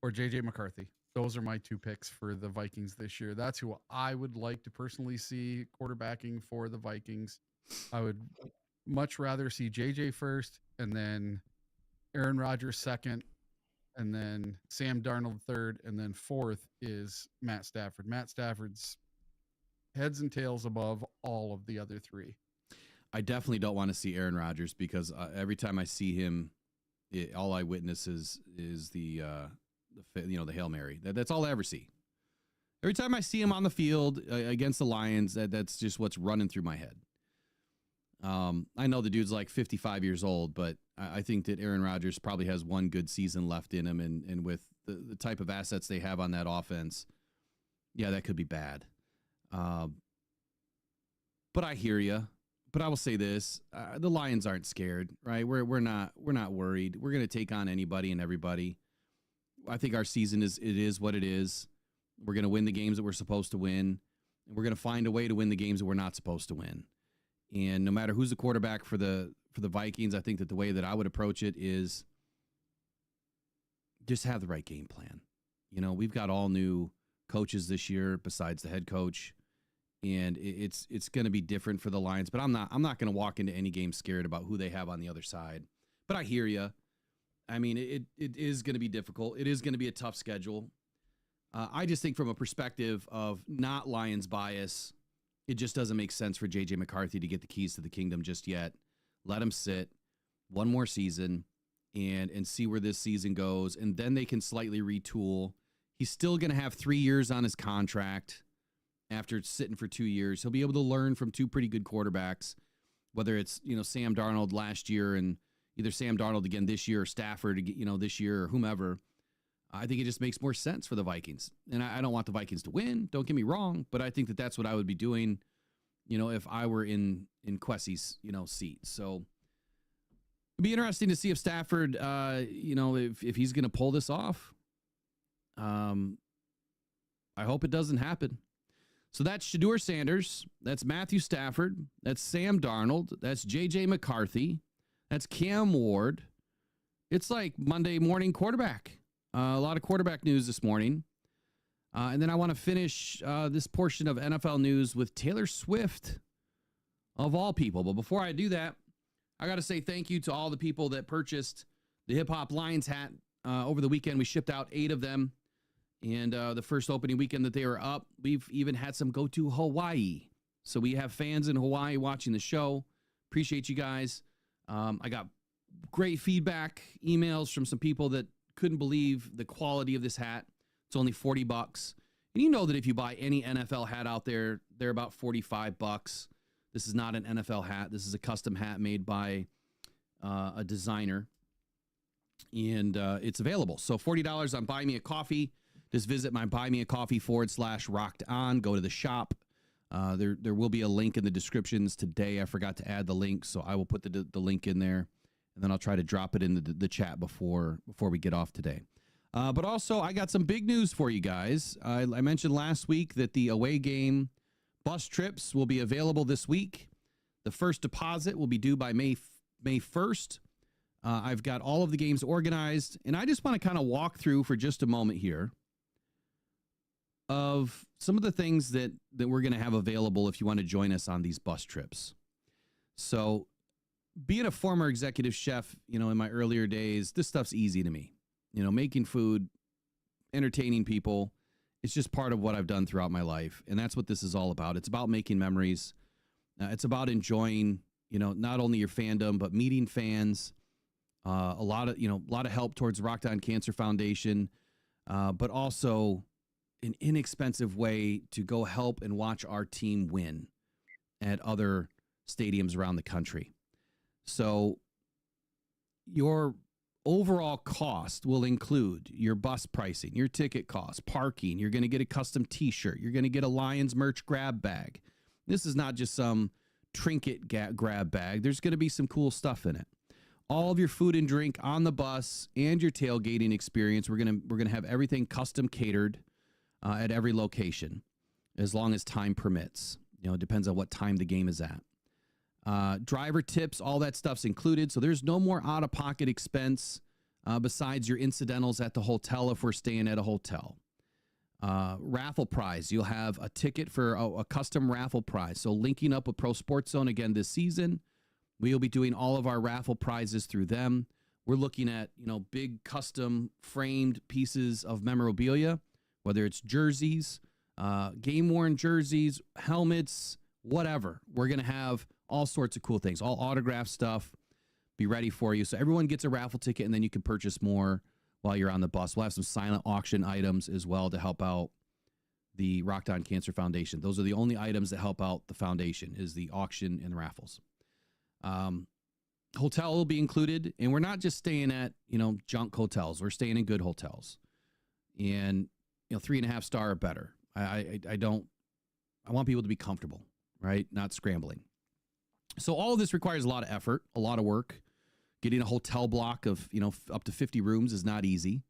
or JJ McCarthy. Those are my 2 picks for the Vikings this year. That's who I would like to personally see quarterbacking for the Vikings. I would much rather see JJ first and then Aaron Rodgers second and then Sam Darnold third, and then fourth is Matt Stafford. Matt Stafford's heads and tails above all of the other 3. I definitely don't want to see Aaron Rodgers because every time I see him, all I witness is the Hail Mary. That's all I ever see. Every time I see him on the field against the Lions, that's just what's running through my head. I know the dude's like 55 years old, but I think that Aaron Rodgers probably has one good season left in him, and with the type of assets they have on that offense, yeah, that could be bad. But I hear you. But I will say this: the Lions aren't scared, right? We're not worried. We're going to take on anybody and everybody. I think our season is what it is. We're going to win the games that we're supposed to win, and we're going to find a way to win the games that we're not supposed to win. And no matter who's the quarterback for the Vikings, I think that the way that I would approach it is just have the right game plan. You know, we've got all new coaches this year besides the head coach, and it's going to be different for the Lions. But I'm not going to walk into any game scared about who they have on the other side. But I hear you. I mean, it is going to be difficult. It is going to be a tough schedule. I just think from a perspective of not Lions bias, it just doesn't make sense for J.J. McCarthy to get the keys to the kingdom just yet. Let him sit one more season and see where this season goes, and then they can slightly retool. He's still going to have 3 years on his contract after sitting for 2 years. He'll be able to learn from two pretty good quarterbacks, whether it's, Sam Darnold last year and either Sam Darnold again this year or Stafford, this year or whomever. I think it just makes more sense for the Vikings. And I don't want the Vikings to win. Don't get me wrong, but I think that that's what I would be doing, if I were in Quessie's, seat. So it'd be interesting to see if Stafford, if he's going to pull this off. I hope it doesn't happen. So that's Shadur Sanders. That's Matthew Stafford. That's Sam Darnold. That's J.J. McCarthy. That's Cam Ward. It's like Monday morning quarterback. A lot of quarterback news this morning. And then I want to finish this portion of NFL news with Taylor Swift, of all people. But before I do that, I got to say thank you to all the people that purchased the Hip Hop Lions hat over the weekend. We shipped out 8 of them. And the first opening weekend that they were up, we've even had some go to Hawaii. So we have fans in Hawaii watching the show. Appreciate you guys. I got great feedback, emails from some people that couldn't believe the quality of this hat. It's only $40. And you know that if you buy any NFL hat out there, they're about $45. This is not an NFL hat. This is a custom hat made by a designer. And it's available. So $40 on Buy Me a Coffee. Just visit my Buy Me a Coffee /Rocked On. Go to the shop. There will be a link in the descriptions today. I forgot to add the link, so I will put the link in there. And then I'll try to drop it in the chat before we get off today. But also, I got some big news for you guys. I mentioned last week that the away game bus trips will be available this week. The first deposit will be due by May 1st. I've got all of the games organized, and I just want to kind of walk through for just a moment here of some of the things that we're going to have available if you want to join us on these bus trips. So, being a former executive chef, in my earlier days, this stuff's easy to me. Making food, entertaining people, it's just part of what I've done throughout my life. And that's what this is all about. It's about making memories. It's about enjoying, not only your fandom, but meeting fans. A lot of help towards the Rockhound Cancer Foundation, but also an inexpensive way to go help and watch our team win at other stadiums around the country. So your overall cost will include your bus pricing, your ticket cost, parking. You're going to get a custom T-shirt. You're going to get a Lions merch grab bag. This is not just some trinket grab bag. There's going to be some cool stuff in it. All of your food and drink on the bus and your tailgating experience. We're going to have everything custom catered at every location, as long as time permits. It depends on what time the game is at. Driver tips, all that stuff's included. So there's no more out-of-pocket expense besides your incidentals at the hotel if we're staying at a hotel. Raffle prize. You'll have a ticket for a custom raffle prize. So linking up with Pro Sports Zone again this season, we'll be doing all of our raffle prizes through them. We're looking at, big custom framed pieces of memorabilia, whether it's jerseys, game-worn jerseys, helmets, whatever. We're going to have all sorts of cool things, all autograph stuff. Be ready for you. So everyone gets a raffle ticket, and then you can purchase more while you're on the bus. We'll have some silent auction items as well to help out the Rockhound Cancer Foundation. Those are the only items that help out the foundation, is the auction and the raffles. Hotel will be included, and we're not just staying at, junk hotels. We're staying in good hotels, and 3.5 star or better. I want people to be comfortable, right? Not scrambling. So all of this requires a lot of effort, a lot of work. Getting a hotel block of, up to 50 rooms is not easy.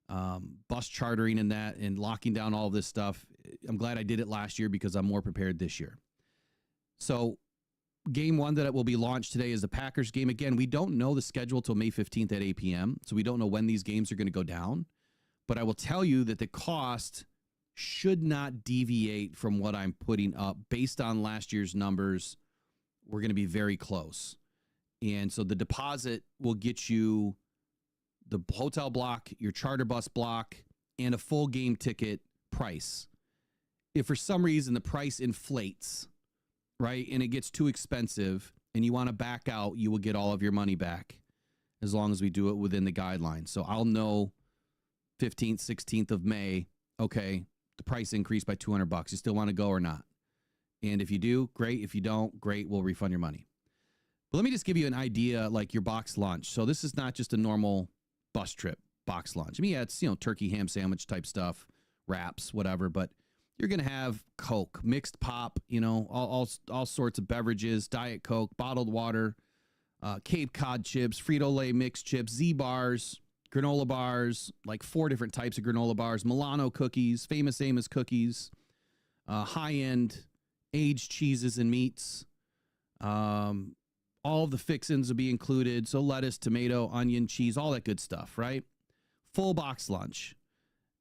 Bus chartering and that, and locking down all of this stuff. I'm glad I did it last year because I'm more prepared this year. So game one that will be launched today is the Packers game. Again, we don't know the schedule till May 15th at 8 p.m. So we don't know when these games are going to go down. But I will tell you that the cost should not deviate from what I'm putting up. Based on last year's numbers, we're going to be very close. And so the deposit will get you the hotel block, your charter bus block, and a full game ticket price. If for some reason the price inflates, right, and it gets too expensive and you want to back out, you will get all of your money back as long as we do it within the guidelines. So I'll know 15th, 16th of May, okay, the price increased by $200. You still want to go or not? And if you do, great. If you don't, great. We'll refund your money. But let me just give you an idea, like your box lunch. So this is not just a normal bus trip box lunch. I mean, yeah, it's, turkey, ham sandwich type stuff, wraps, whatever. But you're going to have Coke, mixed pop, all sorts of beverages, Diet Coke, bottled water, Cape Cod chips, Frito-Lay mixed chips, Z-bars, granola bars, like 4 different types of granola bars, Milano cookies, Famous Amos cookies, high-end aged cheeses and meats. All of the fixins will be included. So lettuce, tomato, onion, cheese, all that good stuff, right? Full box lunch.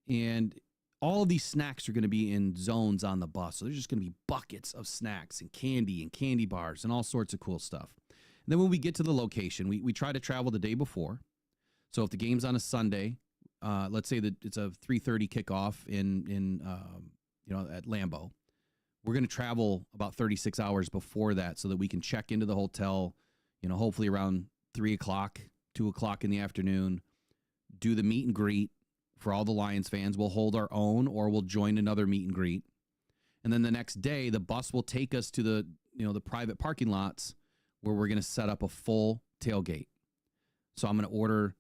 And all of these snacks are going to be in zones on the bus. So there's just going to be buckets of snacks and candy bars and all sorts of cool stuff. And then when we get to the location, we try to travel the day before. So if the game's on a Sunday, let's say that it's a 3:30 kickoff at Lambeau. We're going to travel about 36 hours before that so that we can check into the hotel, hopefully around 3 o'clock, 2 o'clock in the afternoon, do the meet and greet for all the Lions fans. We'll hold our own or we'll join another meet and greet. And then the next day, the bus will take us to the private parking lots where we're going to set up a full tailgate. So I'm going to order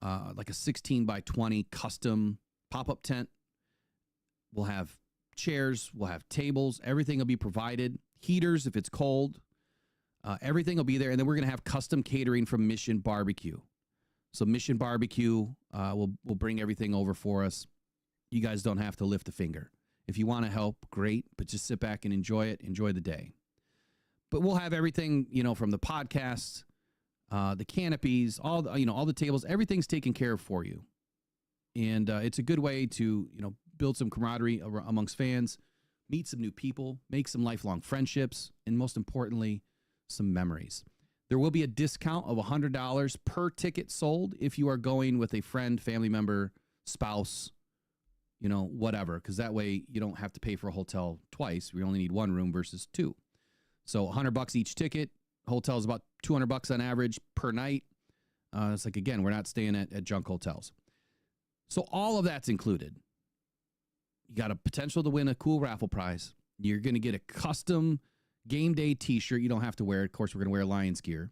like a 16 by 20 custom pop-up tent. We'll have chairs, we'll have tables, everything will be provided, heaters if it's cold, everything will be there. And then we're going to have custom catering from Mission Barbecue. So Mission Barbecue will bring everything over for us. You guys don't have to lift a finger. If you want to help, great, but just sit back and enjoy it, enjoy the day. But we'll have everything, from the podcast, the canopies, all the tables, everything's taken care of for you. And it's a good way to, build some camaraderie amongst fans, meet some new people, make some lifelong friendships, and most importantly, some memories. There will be a discount of $100 per ticket sold if you are going with a friend, family member, spouse, whatever, because that way you don't have to pay for a hotel twice. We only need 1 room versus 2. So $100 each ticket. Hotel is about $200 on average per night. It's like, again, we're not staying at junk hotels. So all of that's included. You got a potential to win a cool raffle prize. You're going to get a custom game day t-shirt. You don't have to wear it. Of course, we're going to wear Lions gear.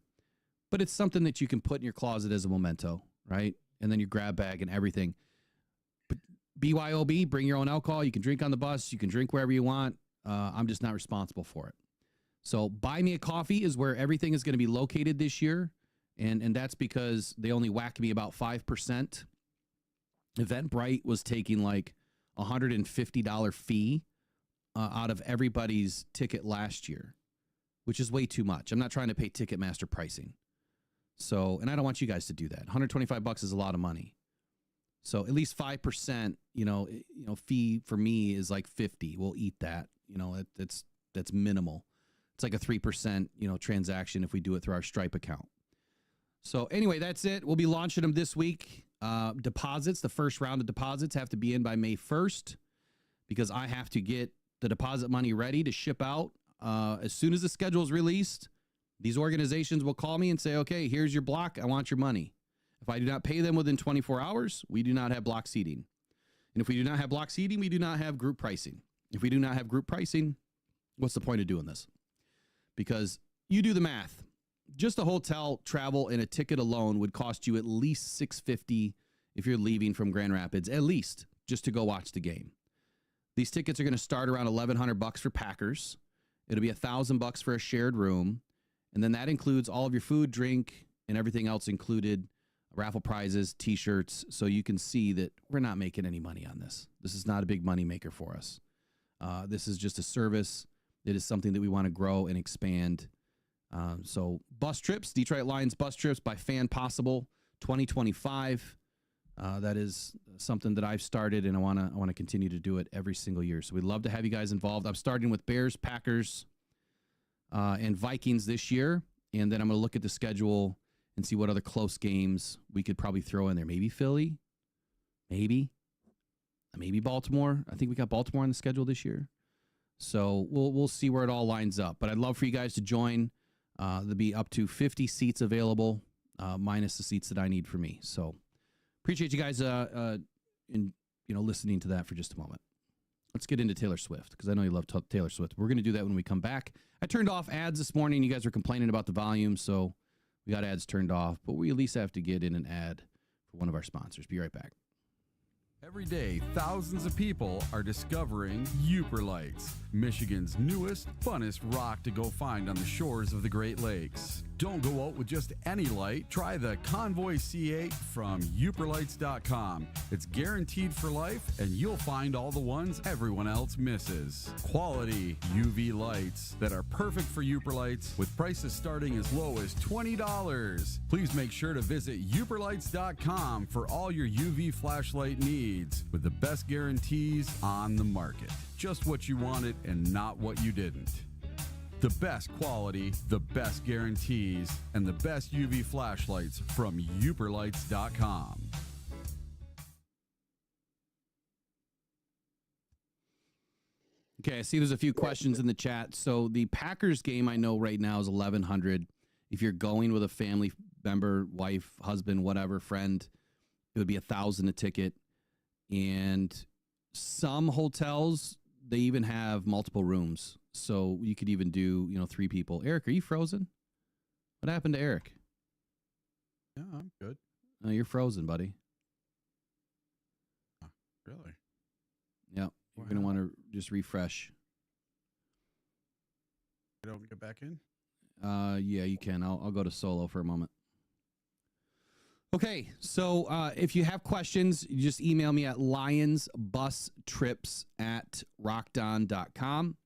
But it's something that you can put in your closet as a memento, right? And then your grab bag and everything. But BYOB, bring your own alcohol. You can drink on the bus. You can drink wherever you want. I'm just not responsible for it. So Buy Me a Coffee is where everything is going to be located this year. And that's because they only whacked me about 5%. Eventbrite was taking like $150 fee out of everybody's ticket last year, which is way too much. I'm not trying to pay Ticketmaster pricing. So, and I don't want you guys to do that. $125 is a lot of money. So at least 5%, fee for me is like 50. We'll eat that. That's minimal. It's like a 3%, transaction if we do it through our Stripe account. So anyway, that's it. We'll be launching them this week. Deposits, the first round of deposits have to be in by May 1st because I have to get the deposit money ready to ship out as soon as the schedule is released, these organizations will call me and say, okay, here's your block. I want your money. If I do not pay them within 24 hours, we do not have block seating. And if we do not have block seating, we do not have group pricing. If we do not have group pricing, what's the point of doing this? Because you do the math. Just a hotel, travel, and a ticket alone would cost you at least $650 if you're leaving from Grand Rapids, at least just to go watch the game. These tickets are going to start around $1,100 for Packers. It'll be $1,000 for a shared room. And then that includes all of your food, drink, and everything else included, raffle prizes, T-shirts. So you can see that we're not making any money on this. This is not a big money maker for us. This is just a service. It is something that we want to grow and expand. So bus trips, Detroitlions bus trips by Fan Possible 2025. That is something that I've started, and I want to continue to do it every single year. So we'd love to have you guys involved. I'm starting with Bears, Packers, and Vikings this year, and then I'm going to look at the schedule and see what other close games we could probably throw in there. Maybe Philly, maybe Baltimore. I think we got Baltimore on the schedule this year. So we'll see where it all lines up. But I'd love for you guys to join. There'll be up to 50 seats available, minus the seats that I need for me. So appreciate you guys listening to that for just a moment. Let's get into Taylor Swift, because I know you love Taylor Swift. We're going to do that when we come back. I turned off ads this morning. You guys were complaining about the volume, so we got ads turned off. But we at least have to get in an ad for one of our sponsors. Be right back. Every day, thousands of people are discovering YOOPERLITES, Michigan's newest, funnest rock to go find on the shores of the Great Lakes. Don't go out with just any light. Try the Convoy C8 from YOOPERLITES.com. It's guaranteed for life, and you'll find all the ones everyone else misses. Quality UV lights that are perfect for YOOPERLITES, with prices starting as low as $20. Please make sure to visit YOOPERLITES.com for all your UV flashlight needs, with the best guarantees on the market. Just what you wanted and not what you didn't. The best quality, the best guarantees, and the best UV flashlights from YOOPERLITES.com. Okay, I see there's a few questions in the chat. So the Packers game I know right now is $1,100. If you're going with a family member, wife, husband, whatever, friend, it would be $1,000 a ticket. And some hotels, they even have multiple rooms. So you could even do, 3 people. Eric, are you frozen? What happened to Eric? Yeah, I'm good. Oh, you're frozen, buddy. Really? Yeah. You're going to want to just refresh. I don't get back in? Yeah, you can. I'll go to solo for a moment. Okay, so if you have questions, you just email me at lionsbustrips@rockdown.com.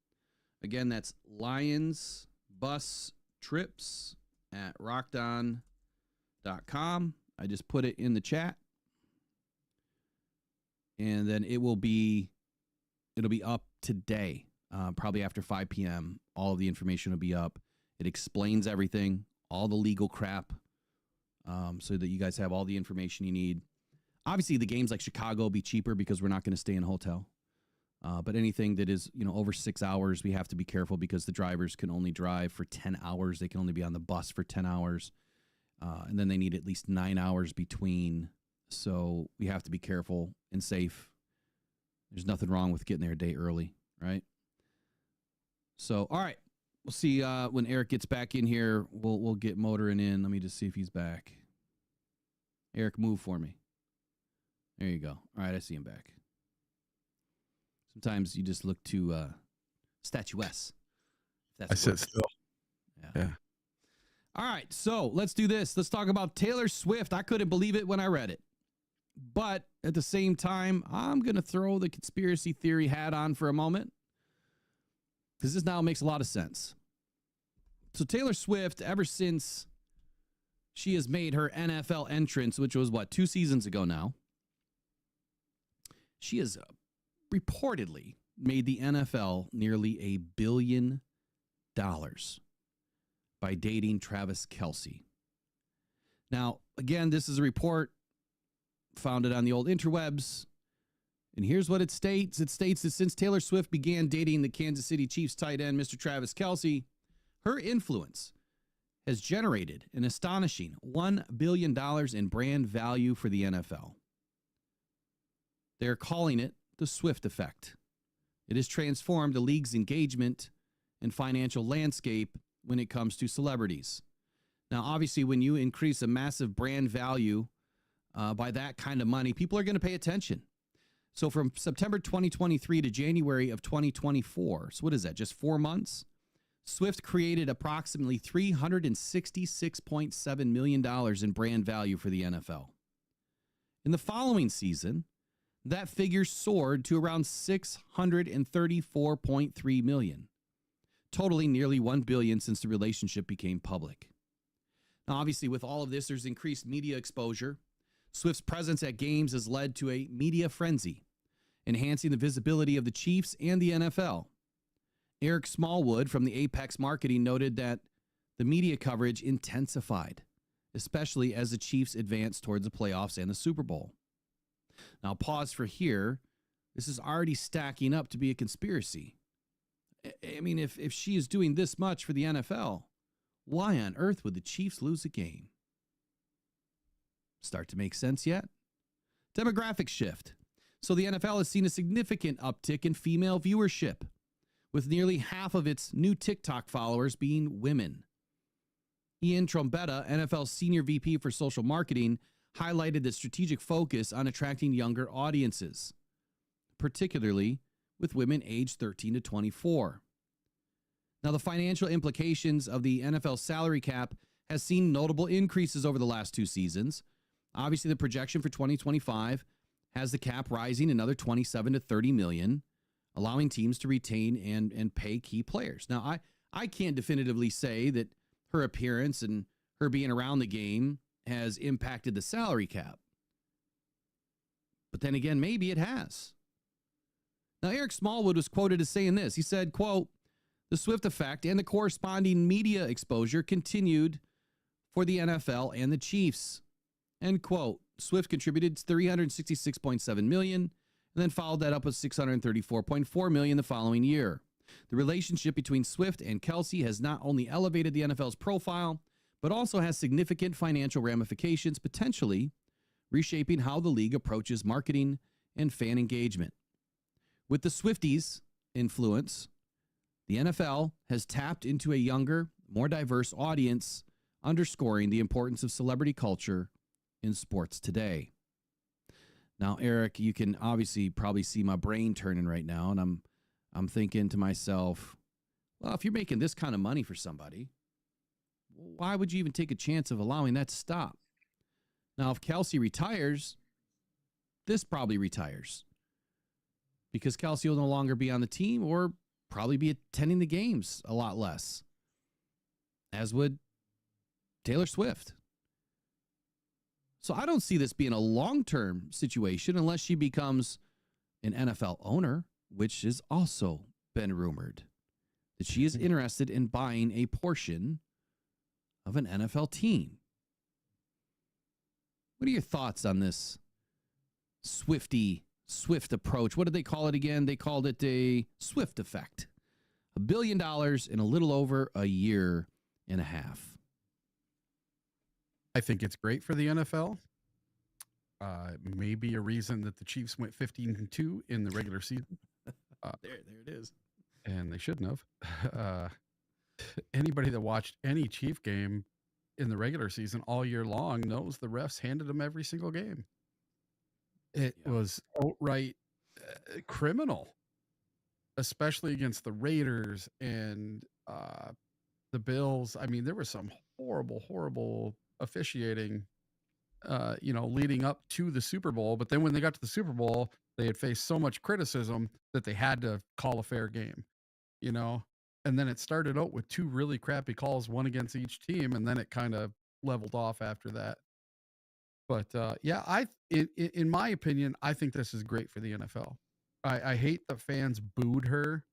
Again, that's lionsbustrips@rockdown.com. I just put it in the chat. And then it'll be up today, probably after 5 p.m. All of the information will be up. It explains everything, all the legal crap, so that you guys have all the information you need. Obviously, the games like Chicago will be cheaper because we're not going to stay in a hotel. But anything that is, over 6 hours, we have to be careful because the drivers can only drive for 10 hours. They can only be on the bus for 10 hours. And then they need at least 9 hours between. So we have to be careful and safe. There's nothing wrong with getting there a day early, right? So, all right. We'll see when Eric gets back in here. We'll get motoring in. Let me just see if he's back. Eric, move for me. There you go. All right, I see him back. Sometimes you just look too statuesque. I sit still. Yeah. All right, so let's do this. Let's talk about Taylor Swift. I couldn't believe it when I read it. But at the same time, I'm going to throw the conspiracy theory hat on for a moment, because this now makes a lot of sense. So Taylor Swift, ever since she has made her NFL entrance, which was, 2 seasons ago now, she has reportedly made the NFL nearly $1 billion by dating Travis Kelce. Now, again, this is a report founded on the old interwebs. And here's what it states. It states that since Taylor Swift began dating the Kansas City Chiefs tight end, Mr. Travis Kelce, her influence has generated an astonishing $1 billion in brand value for the NFL. They're calling it the Swift effect. It has transformed the league's engagement and financial landscape when it comes to celebrities. Now, obviously, when you increase a massive brand value by that kind of money, people are going to pay attention. So from September 2023 to January of 2024, so what is that, just 4 months? Swift created approximately $366.7 million in brand value for the NFL. In the following season, that figure soared to around $634.3 million, totaling nearly $1 billion since the relationship became public. Now, obviously, with all of this, there's increased media exposure. Swift's presence at games has led to a media frenzy, enhancing the visibility of the Chiefs and the NFL. Eric Smallwood from the Apex Marketing noted that the media coverage intensified, especially as the Chiefs advanced towards the playoffs and the Super Bowl. Now, pause for here. This is already stacking up to be a conspiracy. I mean, if she is doing this much for the NFL, why on earth would the Chiefs lose a game? Start to make sense yet? Demographic shift. So the NFL has seen a significant uptick in female viewership, with nearly half of its new TikTok followers being women. Ian Trombetta, NFL's Senior VP for Social Marketing, highlighted the strategic focus on attracting younger audiences, particularly with women aged 13 to 24. Now, the financial implications of the NFL salary cap has seen notable increases over the last 2 seasons. Obviously, the projection for 2025 has the cap rising another 27 to 30 million, allowing teams to retain and pay key players. Now, I can't definitively say that her appearance and her being around the game has impacted the salary cap. But then again, maybe it has. Now, Eric Smallwood was quoted as saying this. He said, quote, "The Swift effect and the corresponding media exposure continued for the NFL and the Chiefs." End quote. Swift contributed $366.7 million and then followed that up with $634.4 million the following year. The relationship between Swift and Kelce has not only elevated the NFL's profile, but also has significant financial ramifications, potentially reshaping how the league approaches marketing and fan engagement. With the Swifties' influence, the NFL has tapped into a younger, more diverse audience, underscoring the importance of celebrity culture in sports today. Now, Eric, you can obviously probably see my brain turning right now, and I'm thinking to myself, well, if you're making this kind of money for somebody, why would you even take a chance of allowing that to stop? Now, if Kelce retires, this probably retires because Kelce will no longer be on the team or probably be attending the games a lot less, as would Taylor Swift. So I don't see this being a long-term situation unless she becomes an NFL owner, which has also been rumored that she is interested in buying a portion of an NFL team. What are your thoughts on this Swift approach? What did they call it again? They called it a Swift effect. $1 billion in a little over a year and a half. I think it's great for the NFL. Maybe a reason that the Chiefs went 15-2 in the regular season. There it is. And they shouldn't have. Anybody that watched any Chief game in the regular season all year long knows the refs handed them every single game. It was outright criminal, especially against the Raiders and the Bills. I mean, there was some horrible officiating, leading up to the Super Bowl. But then when they got to the Super Bowl, they had faced so much criticism that they had to call a fair game, and then it started out with 2 really crappy calls, one against each team. And then it kind of leveled off after that. But in my opinion, I think this is great for the NFL. I hate that fans booed her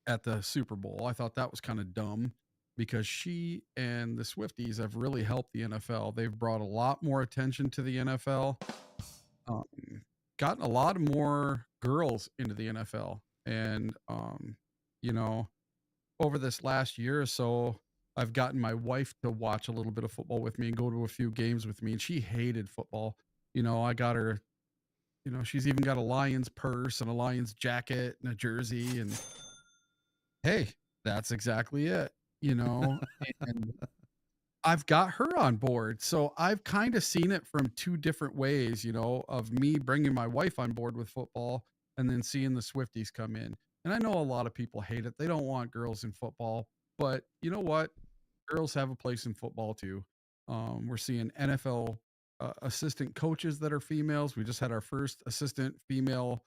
at the Super Bowl. I thought that was kind of dumb because she and the Swifties have really helped the NFL. They've brought a lot more attention to the NFL. gotten a lot more girls into the NFL. And, you know, over this last year or so, I've gotten my wife to watch a little bit of football with me and go to a few games with me. And she hated football. I got her, she's even got a Lions purse and a Lions jacket and a jersey. And hey, that's exactly it, you know, and I've got her on board. So I've kind of seen it from two different ways, of me bringing my wife on board with football and then seeing the Swifties come in. And I know a lot of people hate it. They don't want girls in football, but you know what? Girls have a place in football too. We're seeing NFL assistant coaches that are females. We just had our first assistant female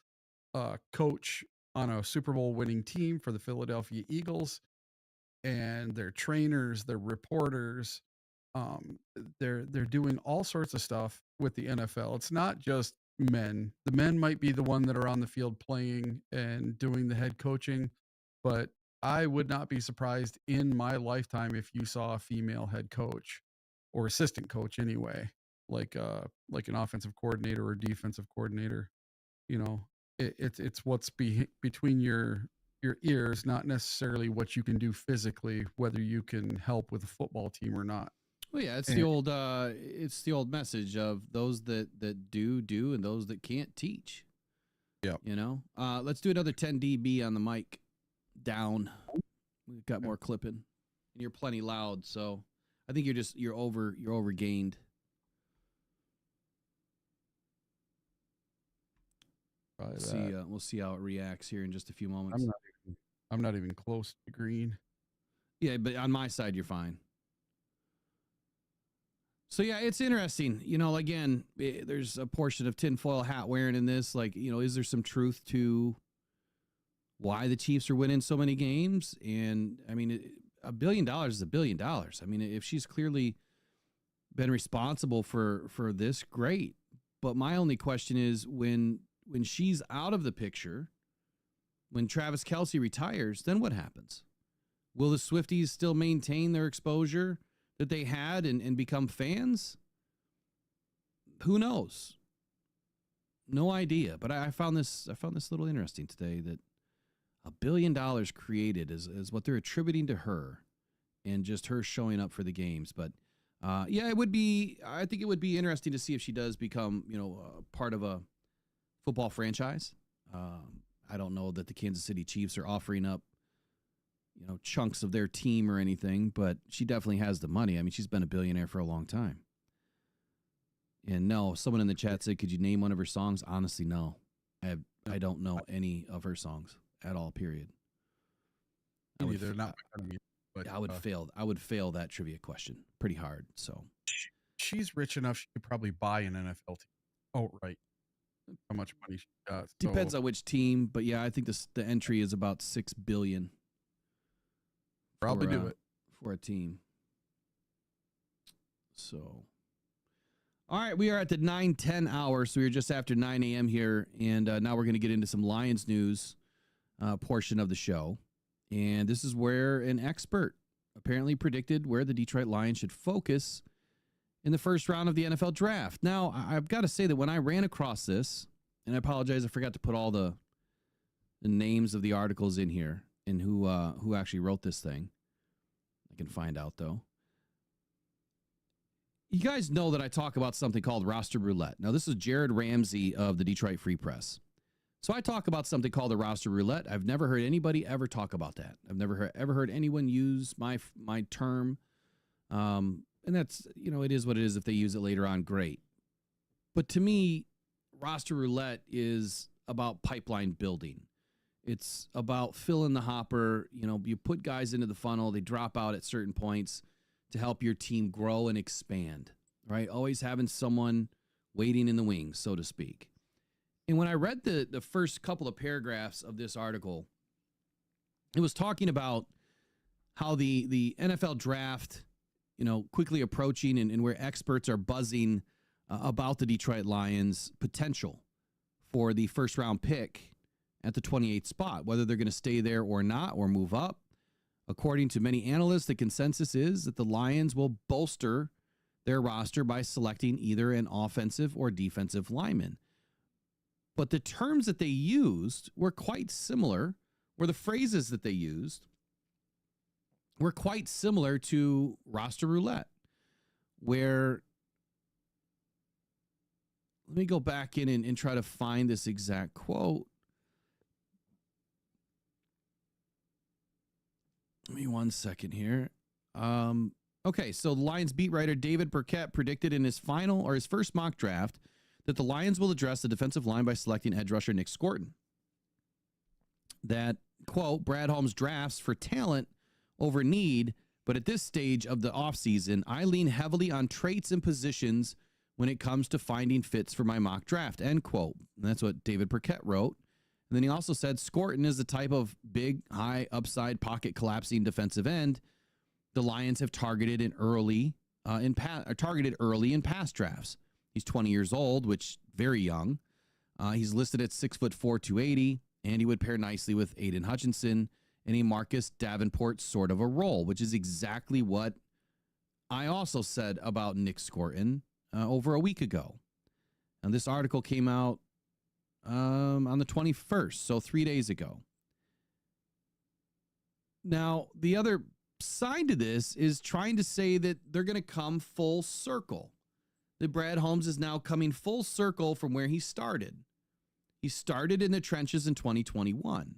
coach on a Super Bowl winning team for the Philadelphia Eagles, and they're trainers, they're reporters. They're doing all sorts of stuff with the NFL. It's not just men. The men might be the one that are on the field playing and doing the head coaching, but I would not be surprised in my lifetime if you saw a female head coach or assistant coach anyway, like an offensive coordinator or defensive coordinator. You know, it's what's between your ears, not necessarily what you can do physically, whether you can help with a football team or not. Well, yeah, it's the old message of those that do and those that can't teach. Yeah. Let's do another 10 dB on the mic down. We've got more clipping, and you're plenty loud, so I think you're overgained. We'll see how it reacts here in just a few moments. I'm not even close to green. Yeah, but on my side, you're fine. So yeah, it's interesting. Again, there's a portion of tinfoil hat wearing in this. Like, is there some truth to why the Chiefs are winning so many games? And I mean, $1 billion is $1 billion. I mean, if she's clearly been responsible for this, great. But my only question is when she's out of the picture, when Travis Kelce retires, then what happens? Will the Swifties still maintain their exposure that they had and become fans? Who knows? No idea. But I found this a little interesting today, that $1 billion created is what they're attributing to her, and just her showing up for the games. But yeah, I think it would be interesting to see if she does become, part of a football franchise. I don't know that the Kansas City Chiefs are offering up, chunks of their team or anything, but she definitely has the money. I mean, she's been a billionaire for a long time. And no, someone in the chat said, could you name one of her songs? Honestly, no. I don't know any of her songs at all, period. I would fail that trivia question pretty hard. So she's rich enough, she could probably buy an NFL team. Oh, right. How much money she got. Depends on which team, but yeah, I think the entry is about $6 billion. Probably do it for a team. So, all right, we are at the 9:10 hour, so we're just after 9 a.m. here, and now we're going to get into some Lions news portion of the show. And this is where an expert apparently predicted where the Detroit Lions should focus in the first round of the NFL draft. Now, I've got to say that when I ran across this, and I apologize, I forgot to put all the names of the articles in here and who actually wrote this thing. I can find out, though. You guys know that I talk about something called roster roulette. Now, this is Jared Ramsey of the Detroit Free Press. So I talk about something called the roster roulette. I've never heard anybody ever talk about that. I've never ever heard anyone use my term. And that's, it is what it is. If they use it later on, great. But to me, roster roulette is about pipeline building. It's about filling the hopper. You put guys into the funnel, they drop out at certain points to help your team grow and expand, right? Always having someone waiting in the wings, so to speak. And when I read the first couple of paragraphs of this article, it was talking about how the NFL draft, quickly approaching and where experts are buzzing about the Detroit Lions' potential for the first round pick at the 28th spot, whether they're going to stay there or not or move up. According to many analysts, the consensus is that the Lions will bolster their roster by selecting either an offensive or defensive lineman. But the terms that they used were quite similar, or the phrases that they used were quite similar to roster roulette, where, let me go back in and try to find this exact quote. Give me 1 second here. Okay, so the Lions beat writer David Burkett predicted in his first mock draft that the Lions will address the defensive line by selecting edge rusher Nick Scorton. That, quote, Brad Holmes drafts for talent over need, but at this stage of the offseason, I lean heavily on traits and positions when it comes to finding fits for my mock draft, end quote. And that's what David Burkett wrote. And then he also said Scorton is the type of big, high upside pocket collapsing defensive end the Lions have targeted early in past drafts. He's 20 years old, which very young. He's listed at 6'4", 280, and he would pair nicely with Aiden Hutchinson in a Marcus Davenport sort of a role, which is exactly what I also said about Nick Scorton over a week ago. And this article came out on the 21st, so 3 days ago. Now, the other side to this is trying to say that they're going to come full circle. That Brad Holmes is now coming full circle from where he started. He started in the trenches in 2021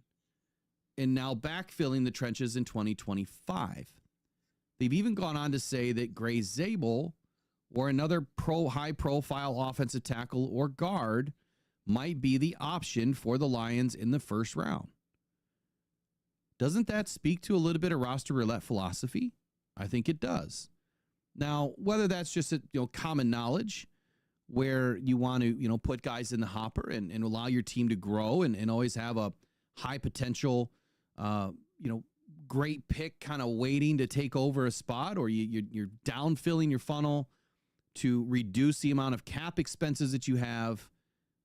and now backfilling the trenches in 2025. They've even gone on to say that Gray Zabel or another high-profile offensive tackle or guard might be the option for the Lions in the first round. Doesn't that speak to a little bit of roster roulette philosophy? I think it does. Now, whether that's just common knowledge where you want to put guys in the hopper and allow your team to grow and always have a high potential great pick kind of waiting to take over a spot, or you're downfilling your funnel to reduce the amount of cap expenses that you have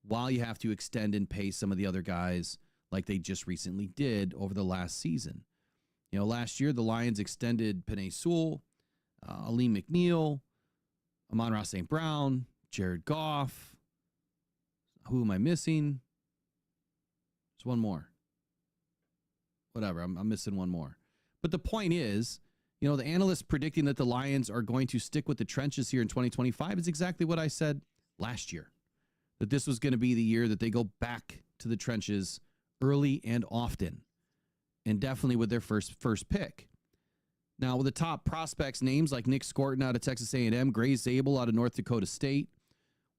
while you have to extend and pay some of the other guys like they just recently did over the last season. Last year, the Lions extended Penei Sewell, Aleem McNeil, Amon-Ra St. Brown, Jared Goff. Who am I missing? There's one more. Whatever, I'm missing one more. But the point is, the analysts predicting that the Lions are going to stick with the trenches here in 2025 is exactly what I said last year. That this was going to be the year that they go back to the trenches early and often, and definitely with their first pick. Now, with the top prospects names like Nick Scorton out of Texas A&M, Gray Zabel out of North Dakota State,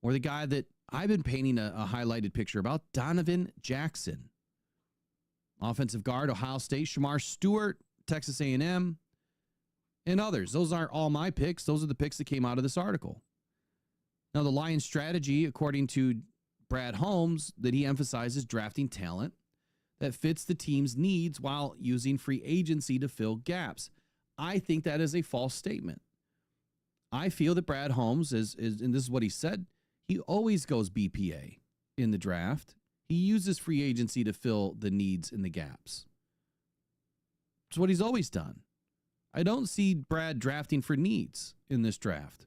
or the guy that I've been painting a highlighted picture about, Donovan Jackson. Offensive guard, Ohio State, Shamar Stewart, Texas A&M, and others. Those aren't all my picks. Those are the picks that came out of this article. Now, the Lions' strategy, according to Brad Holmes, that he emphasizes drafting talent that fits the team's needs while using free agency to fill gaps. I think that is a false statement. I feel that Brad Holmes is, and this is what he said, he always goes BPA in the draft. He uses free agency to fill the needs and the gaps. It's what he's always done. I don't see Brad drafting for needs in this draft,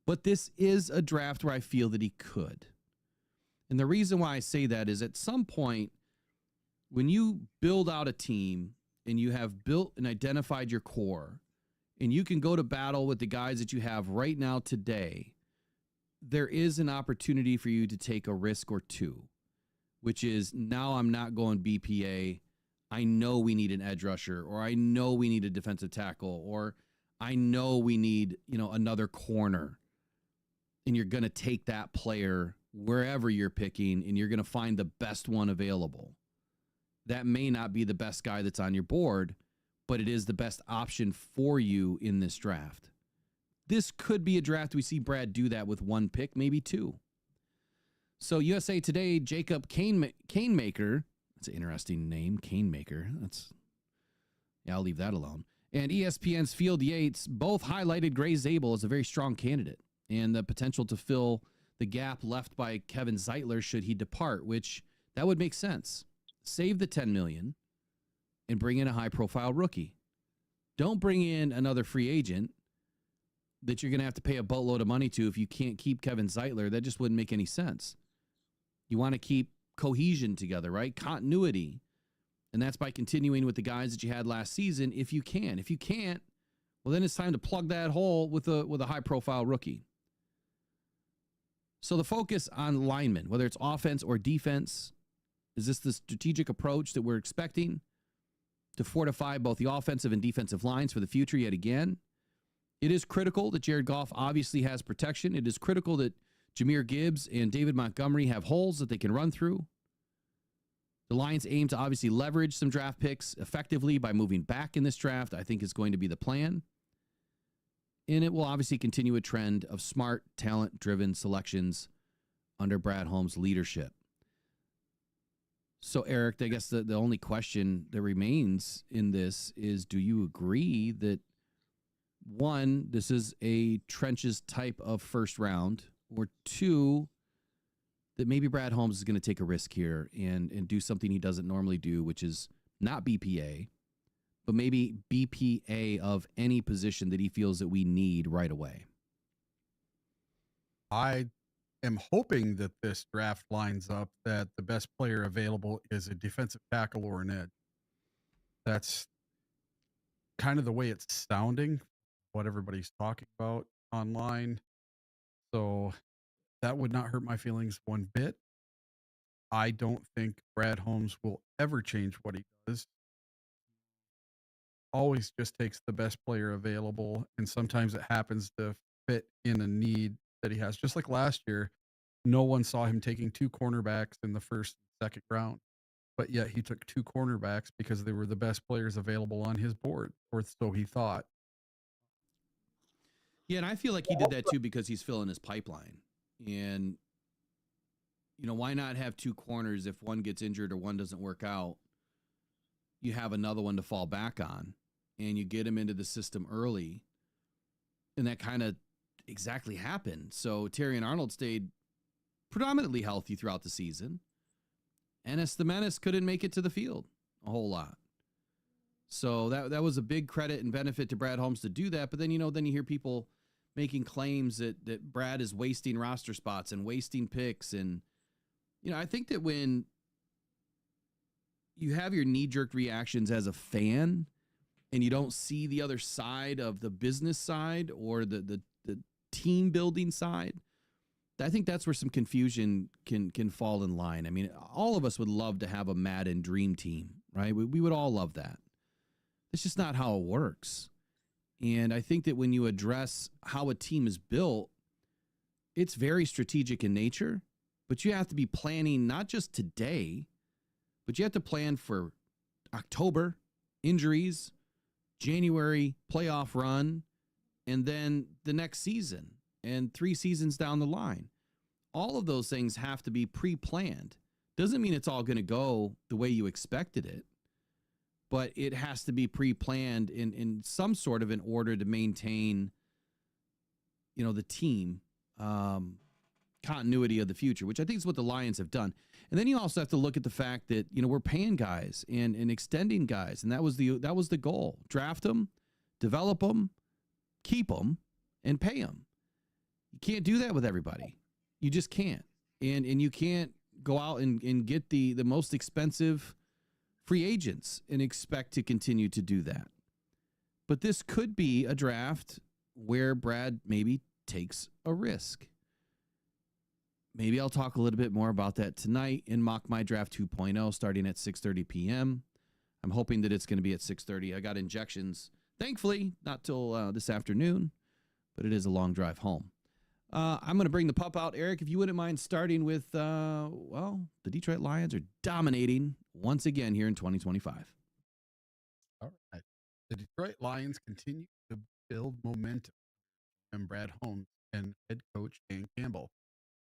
but this is a draft where I feel that he could. And the reason why I say that is at some point, when you build out a team and you have built and identified your core, and you can go to battle with the guys that you have right now today, there is an opportunity for you to take a risk or two, which is now I'm not going BPA. I know we need an edge rusher, or I know we need a defensive tackle, or I know we need, another corner. And you're going to take that player wherever you're picking, and you're going to find the best one available. That may not be the best guy that's on your board, but it is the best option for you in this draft. This could be a draft we see Brad do that with one pick, maybe two. So USA Today, Jacob Canemaker, that's an interesting name, Canemaker. I'll leave that alone. And ESPN's Field Yates both highlighted Gray Zabel as a very strong candidate and the potential to fill the gap left by Kevin Zeitler should he depart, which that would make sense. Save the $10 million and bring in a high-profile rookie. Don't bring in another free agent that you're going to have to pay a boatload of money to if you can't keep Kevin Zeitler. That just wouldn't make any sense. You want to keep cohesion together, right? Continuity. And that's by continuing with the guys that you had last season if you can. If you can't, well, then it's time to plug that hole with a high-profile rookie. So the focus on linemen, whether it's offense or defense, is this the strategic approach that we're expecting to fortify both the offensive and defensive lines for the future yet again? It is critical that Jared Goff obviously has protection. It is critical that Jahmyr Gibbs and David Montgomery have holes that they can run through. The Lions aim to obviously leverage some draft picks effectively by moving back in this draft, I think is going to be the plan. And it will obviously continue a trend of smart, talent-driven selections under Brad Holmes' leadership. So, Eric, I guess the only question that remains in this is, do you agree that, one, this is a trenches type of first round, or two, that maybe Brad Holmes is going to take a risk here and do something he doesn't normally do, which is not BPA, but maybe BPA of any position that he feels that we need right away? I am hoping that this draft lines up that the best player available is a defensive tackle or an edge. That's kind of the way it's sounding, what everybody's talking about online. So that would not hurt my feelings one bit. I don't think Brad Holmes will ever change what he does. Always just takes the best player available, and sometimes it happens to fit in a need that he has. Just like last year, no one saw him taking 2 cornerbacks in the first and second round, but yet he took 2 cornerbacks because they were the best players available on his board, or so he thought. Yeah, and I feel like he did that too because he's filling his pipeline. And, why not have 2 corners if one gets injured or one doesn't work out? You have another one to fall back on, and you get him into the system early. And that kind of exactly happened. So Terry and Arnold stayed predominantly healthy throughout the season. Ennis the Menace couldn't make it to the field a whole lot. So that was a big credit and benefit to Brad Holmes to do that. But then, then you hear people making claims that Brad is wasting roster spots and wasting picks. And, I think that when you have your knee-jerk reactions as a fan and you don't see the other side of the business side or the team building side, I think that's where some confusion can fall in line. I mean, all of us would love to have a Madden dream team, right? We would all love that. It's just not how it works. And I think that when you address how a team is built, it's very strategic in nature, but you have to be planning not just today, but you have to plan for October, injuries, January, playoff run, and then the next season and 3 seasons down the line. All of those things have to be pre-planned. Doesn't mean it's all going to go the way you expected it, but it has to be pre-planned in some sort of an order to maintain, the team continuity of the future, which I think is what the Lions have done. And then you also have to look at the fact that, we're paying guys and extending guys. And that was the goal. Draft them, develop them, keep them, and pay them. You can't do that with everybody. You just can't. And you can't go out and get the most expensive free agents and expect to continue to do that. But this could be a draft where Brad maybe takes a risk. Maybe I'll talk a little bit more about that tonight in Mock My Draft 2.0 starting at 6:30 p.m. I'm hoping that it's going to be at 6:30. I got injections, thankfully, not till this afternoon, but it is a long drive home. I'm going to bring the pup out. Eric, if you wouldn't mind starting with, the Detroit Lions are dominating once again here in 2025. All right. The Detroit Lions continue to build momentum, and Brad Holmes and head coach Dan Campbell,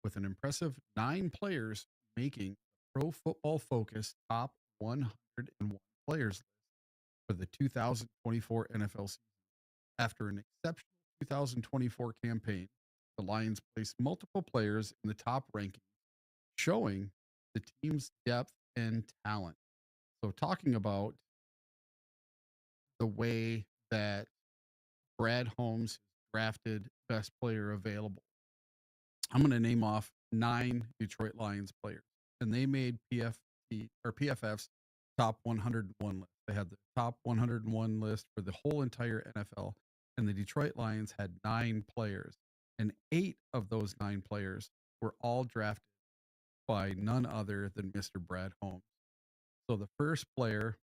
with an impressive 9 players making Pro Football Focus top 101 players list for the 2024 NFL season. After an exceptional 2024 campaign, the Lions placed multiple players in the top ranking, showing the team's depth and talent. So talking about the way that Brad Holmes drafted best player available, I'm going to name off 9 Detroit Lions players. and they made PFF's top 101 list. They had the top 101 list for the whole entire NFL, and the Detroit Lions had 9 players, and 8 of those 9 players were all drafted by none other than Mr. Brad Holmes. So the first player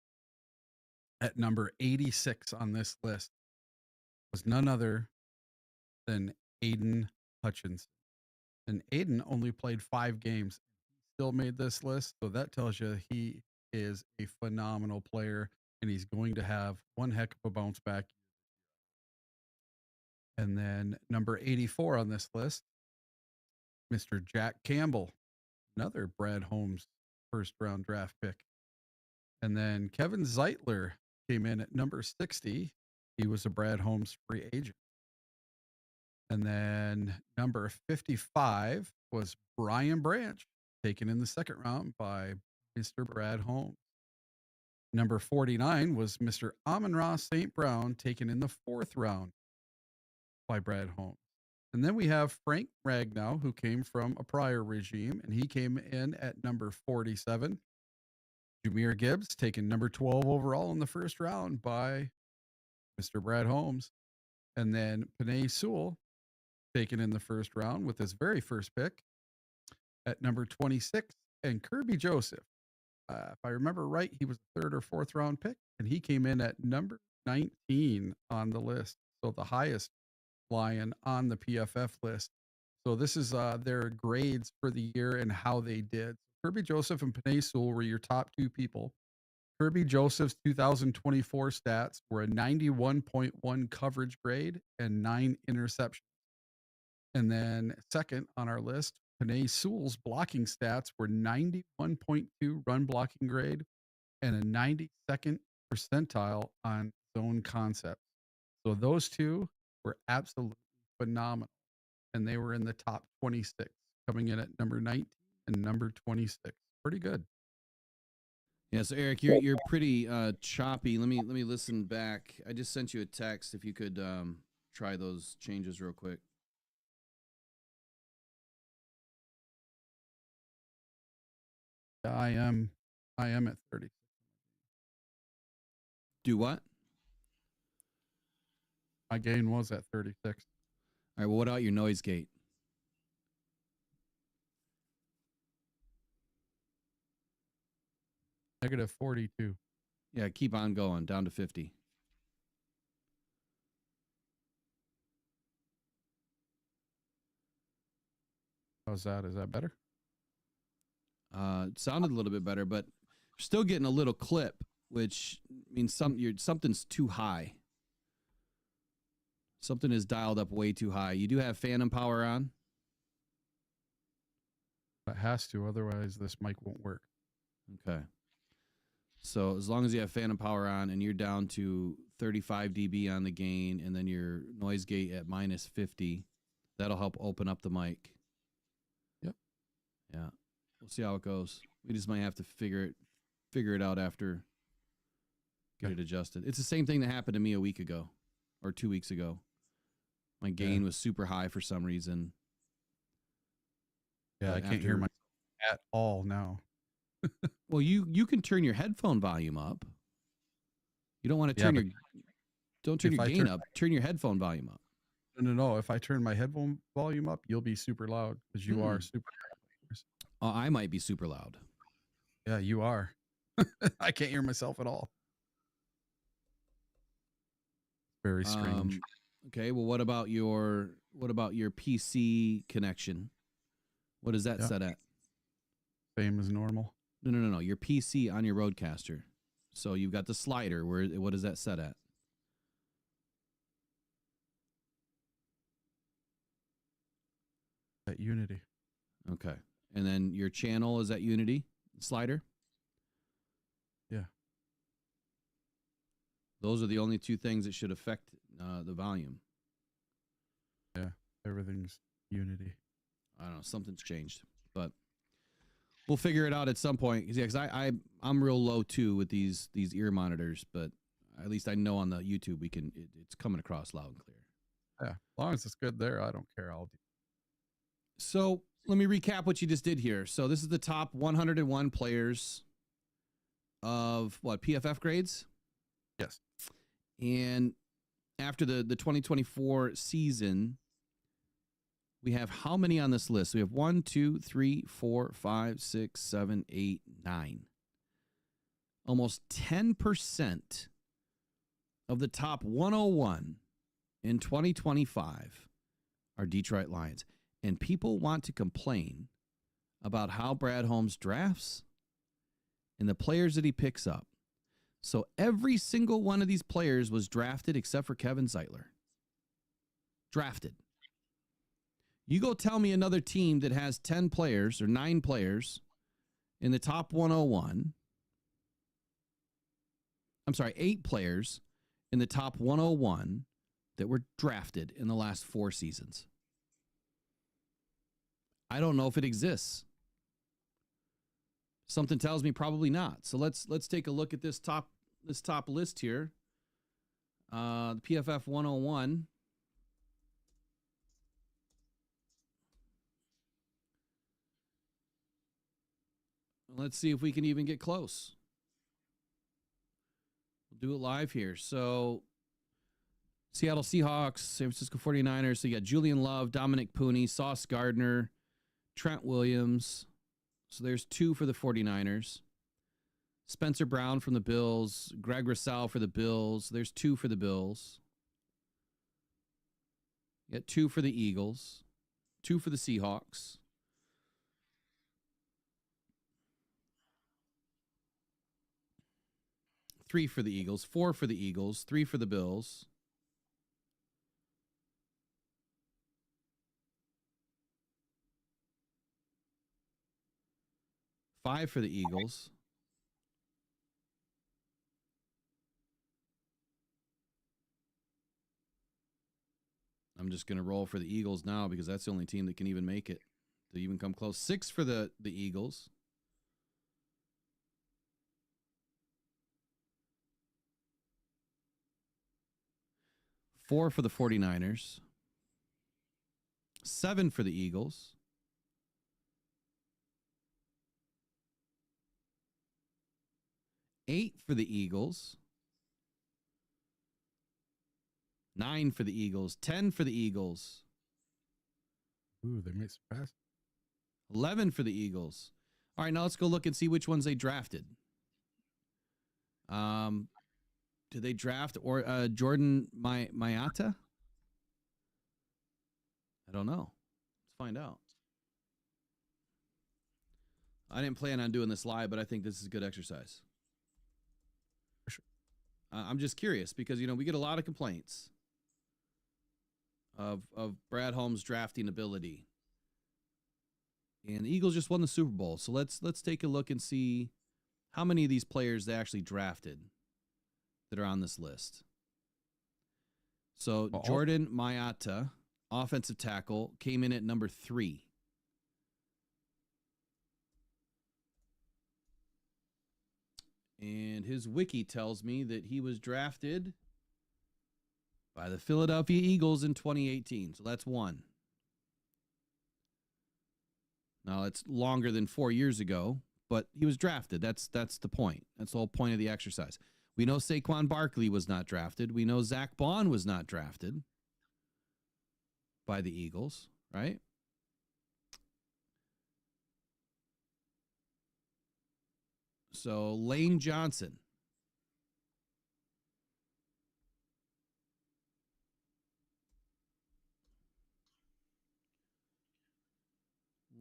at number 86 on this list was none other than Aiden Hutchinson. And Aiden only played 5 games. Still made this list. So that tells you he is a phenomenal player, and he's going to have one heck of a bounce back. And then number 84 on this list, Mr. Jack Campbell, another Brad Holmes first round draft pick. And then Kevin Zeitler came in at number 60. He was a Brad Holmes free agent. And then number 55 was Brian Branch, taken in the second round by Mr. Brad Holmes. Number 49 was Mr. Amon-Ra St. Brown, taken in the 4th round by Brad Holmes. And then we have Frank Ragnow, who came from a prior regime, and he came in at number 47. Jahmyr Gibbs, taken number 12 overall in the first round by Mr. Brad Holmes. And then Penei Sewell, taken in the first round with his very first pick at number 26. And Kirby Joseph, if I remember right, he was the 3rd or 4th round pick, and he came in at number 19 on the list. So the highest Lion on the PFF list. So this is their grades for the year and how they did. Kirby Joseph and Penei Sewell were your top 2 people. Kirby Joseph's 2024 stats were a 91.1 coverage grade and 9 interceptions. And then second on our list, Penei Sewell's blocking stats were 91.2 run blocking grade and a 92nd percentile on zone concepts. So those 2 were absolutely phenomenal, and they were in the top 26, coming in at number 19 and number 26. Pretty good. Yeah, so Eric, you're pretty choppy. Let me listen back. I just sent you a text. If you could try those changes real quick. I am at 30. Do what? My gain was at 36. All right, well, what about your noise gate? Negative 42. Yeah, keep on going, down to 50. How's that? Is that better? It sounded a little bit better, but you're still getting a little clip, which means something's too high. Something is dialed up way too high. You do have phantom power on? It has to, otherwise this mic won't work. Okay. So as long as you have phantom power on and you're down to 35 dB on the gain and then your noise gate at minus 50, that'll help open up the mic. Yep. Yeah. We'll see how it goes. We just might have to figure it out after get it adjusted. It's the same thing that happened to me a week ago or 2 weeks ago. My gain was super high for some reason. Yeah, I can't hear myself at all now. Well, you can turn your headphone volume up. You don't want to turn your gain up. Turn your headphone volume up. No. If I turn my headphone volume up, you'll be super loud because you are super loud. Oh, I might be super loud. Yeah, you are. I can't hear myself at all. Very strange. Okay, well, what about your PC connection? What is that set at? Same as normal. No. Your PC on your Roadcaster. So you've got the slider. What is that set at? At Unity. Okay. And then your channel is at Unity slider? Yeah. Those are the only 2 things that should affect the volume. Yeah. Everything's Unity. I don't know. Something's changed, but we'll figure it out at some point. Yeah, because I'm real low too with these ear monitors, but at least I know on the YouTube it's coming across loud and clear. Yeah, as long as it's good there, I don't care. I'll do. So let me recap what you just did here. So this is the top 101 players of what, PFF grades? Yes. And after the 2024 season, we have how many on this list? We have 1, 2, 3, 4, 5, 6, 7, 8, 9. Almost 10% of the top 101 in 2025 are Detroit Lions. And people want to complain about how Brad Holmes drafts and the players that he picks up. So every single one of these players was drafted except for Kevin Zeitler. Drafted. You go tell me another team that has 10 players or 9 players in the top 101. I'm sorry, 8 players in the top 101 that were drafted in the last 4 seasons. I don't know if it exists. Something tells me probably not. So let's take a look at this top list here. The PFF 101. Let's see if we can even get close. We'll do it live here. So Seattle Seahawks, San Francisco 49ers. So you got Julian Love, Dominic Pooney, Sauce Gardner, Trent Williams. So there's 2 for the 49ers. Spencer Brown from the Bills. Greg Rousseau for the Bills. There's 2 for the Bills. You got 2 for the Eagles. 2 for the Seahawks. Three for the Eagles, 4 for the Eagles, 3 for the Bills. Five for the Eagles. I'm just going to roll for the Eagles now because that's the only team that can even make it to even come close. 6 for the Eagles. Four for the 49ers. 7 for the Eagles. 8 for the Eagles. 9 for the Eagles. 10 for the Eagles. Ooh, they made some pass. 11 for the Eagles. All right, now let's go look and see which ones they drafted. Did they draft or Jordan Mailata? I don't know. Let's find out. I didn't plan on doing this live, but I think this is a good exercise. Sure. I'm just curious because, we get a lot of complaints of Brad Holmes' drafting ability. And the Eagles just won the Super Bowl. So let's take a look and see how many of these players they actually drafted that are on this list. So Jordan Mailata, offensive tackle, came in at number 3. And his wiki tells me that he was drafted by the Philadelphia Eagles in 2018. So that's 1. Now, it's longer than 4 years ago, but he was drafted. That's the point. That's the whole point of the exercise. We know Saquon Barkley was not drafted. We know Zach Bond was not drafted by the Eagles, right? So Lane Johnson.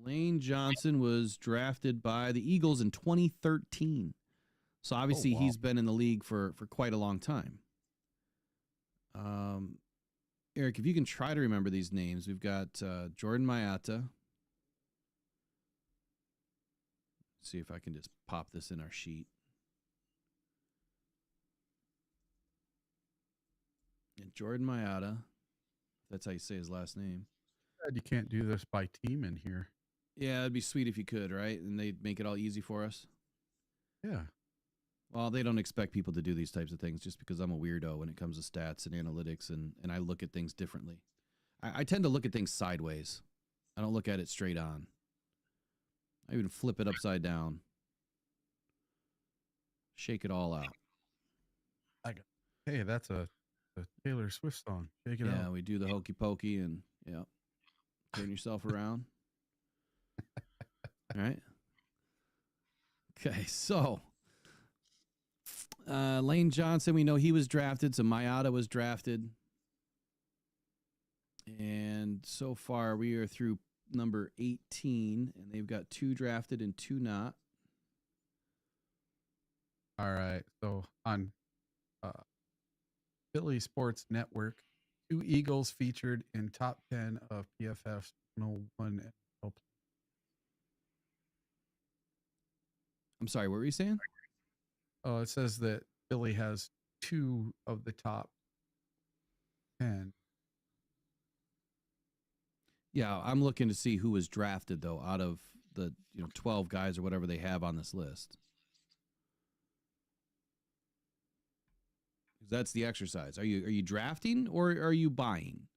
Lane Johnson was drafted by the Eagles in 2013. So obviously he's been in the league for quite a long time. Eric, if you can try to remember these names, we've got Jordan Mailata. See if I can just pop this in our sheet. And Jordan Mailata, that's how you say his last name. You can't do this by team in here. Yeah, it'd be sweet if you could, right? And they'd make it all easy for us. Yeah. Well, they don't expect people to do these types of things just because I'm a weirdo when it comes to stats and analytics, and I look at things differently. I tend to look at things sideways. I don't look at it straight on. I even flip it upside down. Shake it all out. Hey, that's a Taylor Swift song. Shake it Yeah, out. we do the hokey pokey and turn yourself around. All right. Okay, so Lane Johnson, we know he was drafted. So Mayada was drafted. And so far we are through number 18, and they've got 2 drafted and 2 not. All right. So on Philly Sports Network, 2 Eagles featured in top 10 of PFF's 101 NFL. I'm sorry, what were you saying? Oh, it says that Philly has 2 of the top 10. Yeah, I'm looking to see who was drafted though out of the 12 guys or whatever they have on this list. That's the exercise. Are you drafting or are you buying?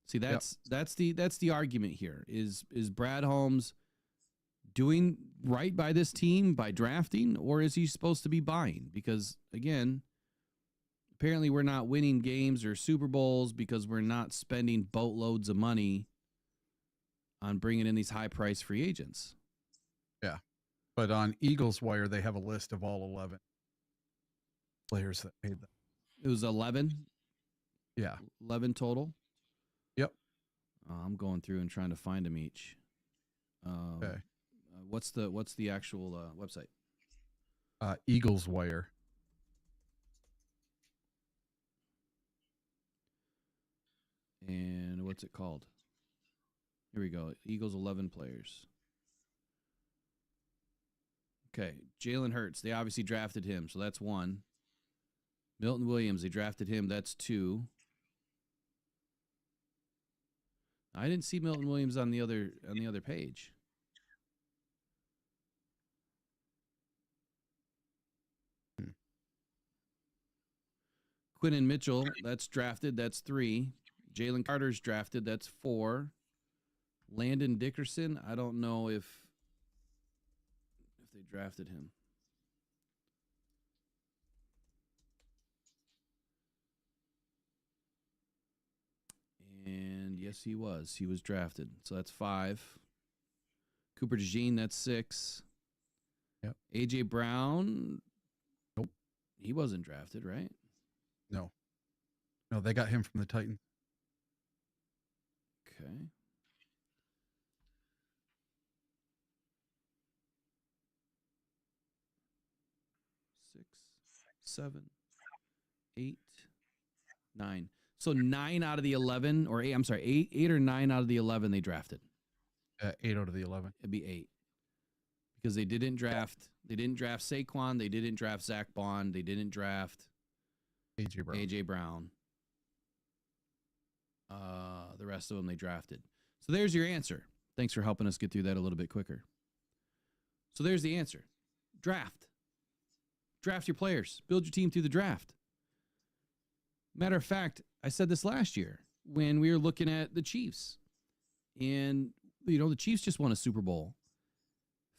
See, that's the argument here. Is Brad Holmes doing right by this team by drafting, or is he supposed to be buying? Because again, apparently we're not winning games or Super Bowls because we're not spending boatloads of money on bringing in these high-priced free agents. Yeah. But on Eagles Wire, they have a list of all 11 players that paid them. It was 11? Yeah. 11 total? Yep. I'm going through and trying to find them each. Okay. What's the actual website? Eagles Wire. And what's it called? Here we go. Eagles 11 players. Okay. Jalen Hurts. They obviously drafted him, so that's 1. Milton Williams. They drafted him. That's 2. I didn't see Milton Williams on the other page. Quinnen Mitchell. That's drafted. That's 3. Jalen Carter's drafted. That's 4. Landon Dickerson, I don't know if they drafted him. And yes, he was. He was drafted. So that's 5. Cooper DeJean, that's 6. Yep. AJ Brown. Nope. He wasn't drafted, right? No, they got him from the Titans. Okay. Six, 7, 8, 9. So 9 out of the 11, or 8, I'm sorry, 8 or 9 out of the 11 they drafted. 8 out of the 11. It'd be 8. Because they didn't draft Saquon, they didn't draft Zach Bond, they didn't draft AJ Brown. The rest of them they drafted. So there's your answer. Thanks for helping us get through that a little bit quicker. So there's the answer. Draft. Draft your players. Build your team through the draft. Matter of fact, I said this last year when we were looking at the Chiefs. And, the Chiefs just won a Super Bowl.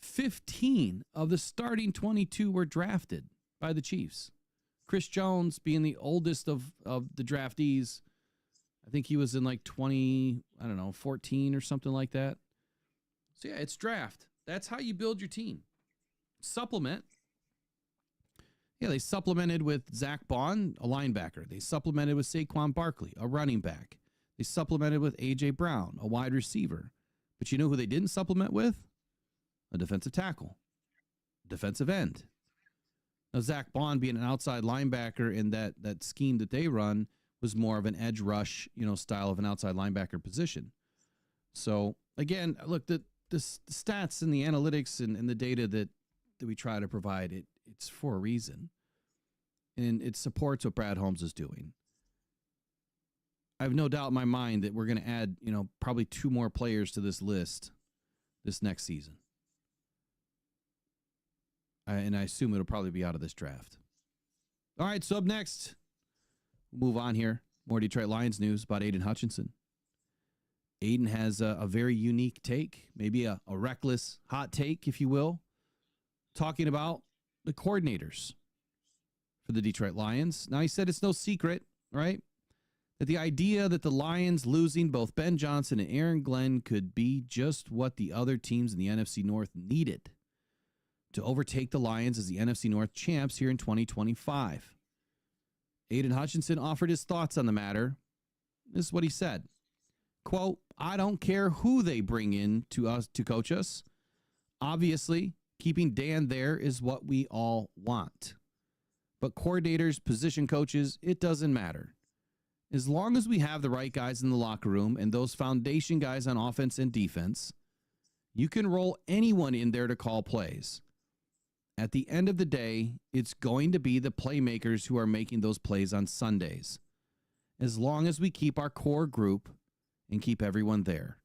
15 of the starting 22 were drafted by the Chiefs. Chris Jones being the oldest of the draftees. I think he was in like 14 or something like that. So, yeah, it's draft. That's how you build your team. Supplement. Yeah, they supplemented with Zach Bond, a linebacker. They supplemented with Saquon Barkley, a running back. They supplemented with A.J. Brown, a wide receiver. But you know who they didn't supplement with? A defensive tackle, defensive end. Now, Zach Bond being an outside linebacker in that scheme that they run was more of an edge rush, style of an outside linebacker position. So, again, look, the stats and the analytics and the data that we try to provide, it's for a reason. And it supports what Brad Holmes is doing. I have no doubt in my mind that we're going to add, probably 2 more players to this list this next season. And I assume it'll probably be out of this draft. All right, so up next, we'll move on here. More Detroit Lions news about Aiden Hutchinson. Aiden has a very unique take, maybe a reckless hot take, if you will, talking about the coordinators for the Detroit Lions. Now, he said it's no secret, right, that the idea that the Lions losing both Ben Johnson and Aaron Glenn could be just what the other teams in the NFC North needed to overtake the Lions as the NFC North champs here in 2025. Aiden Hutchinson offered his thoughts on the matter. This is what he said. Quote, I don't care who they bring in to us to coach us. Obviously, keeping Dan there is what we all want. But coordinators, position coaches, it doesn't matter. As long as we have the right guys in the locker room and those foundation guys on offense and defense, you can roll anyone in there to call plays. At the end of the day, it's going to be the playmakers who are making those plays on Sundays. As long as we keep our core group and keep everyone there,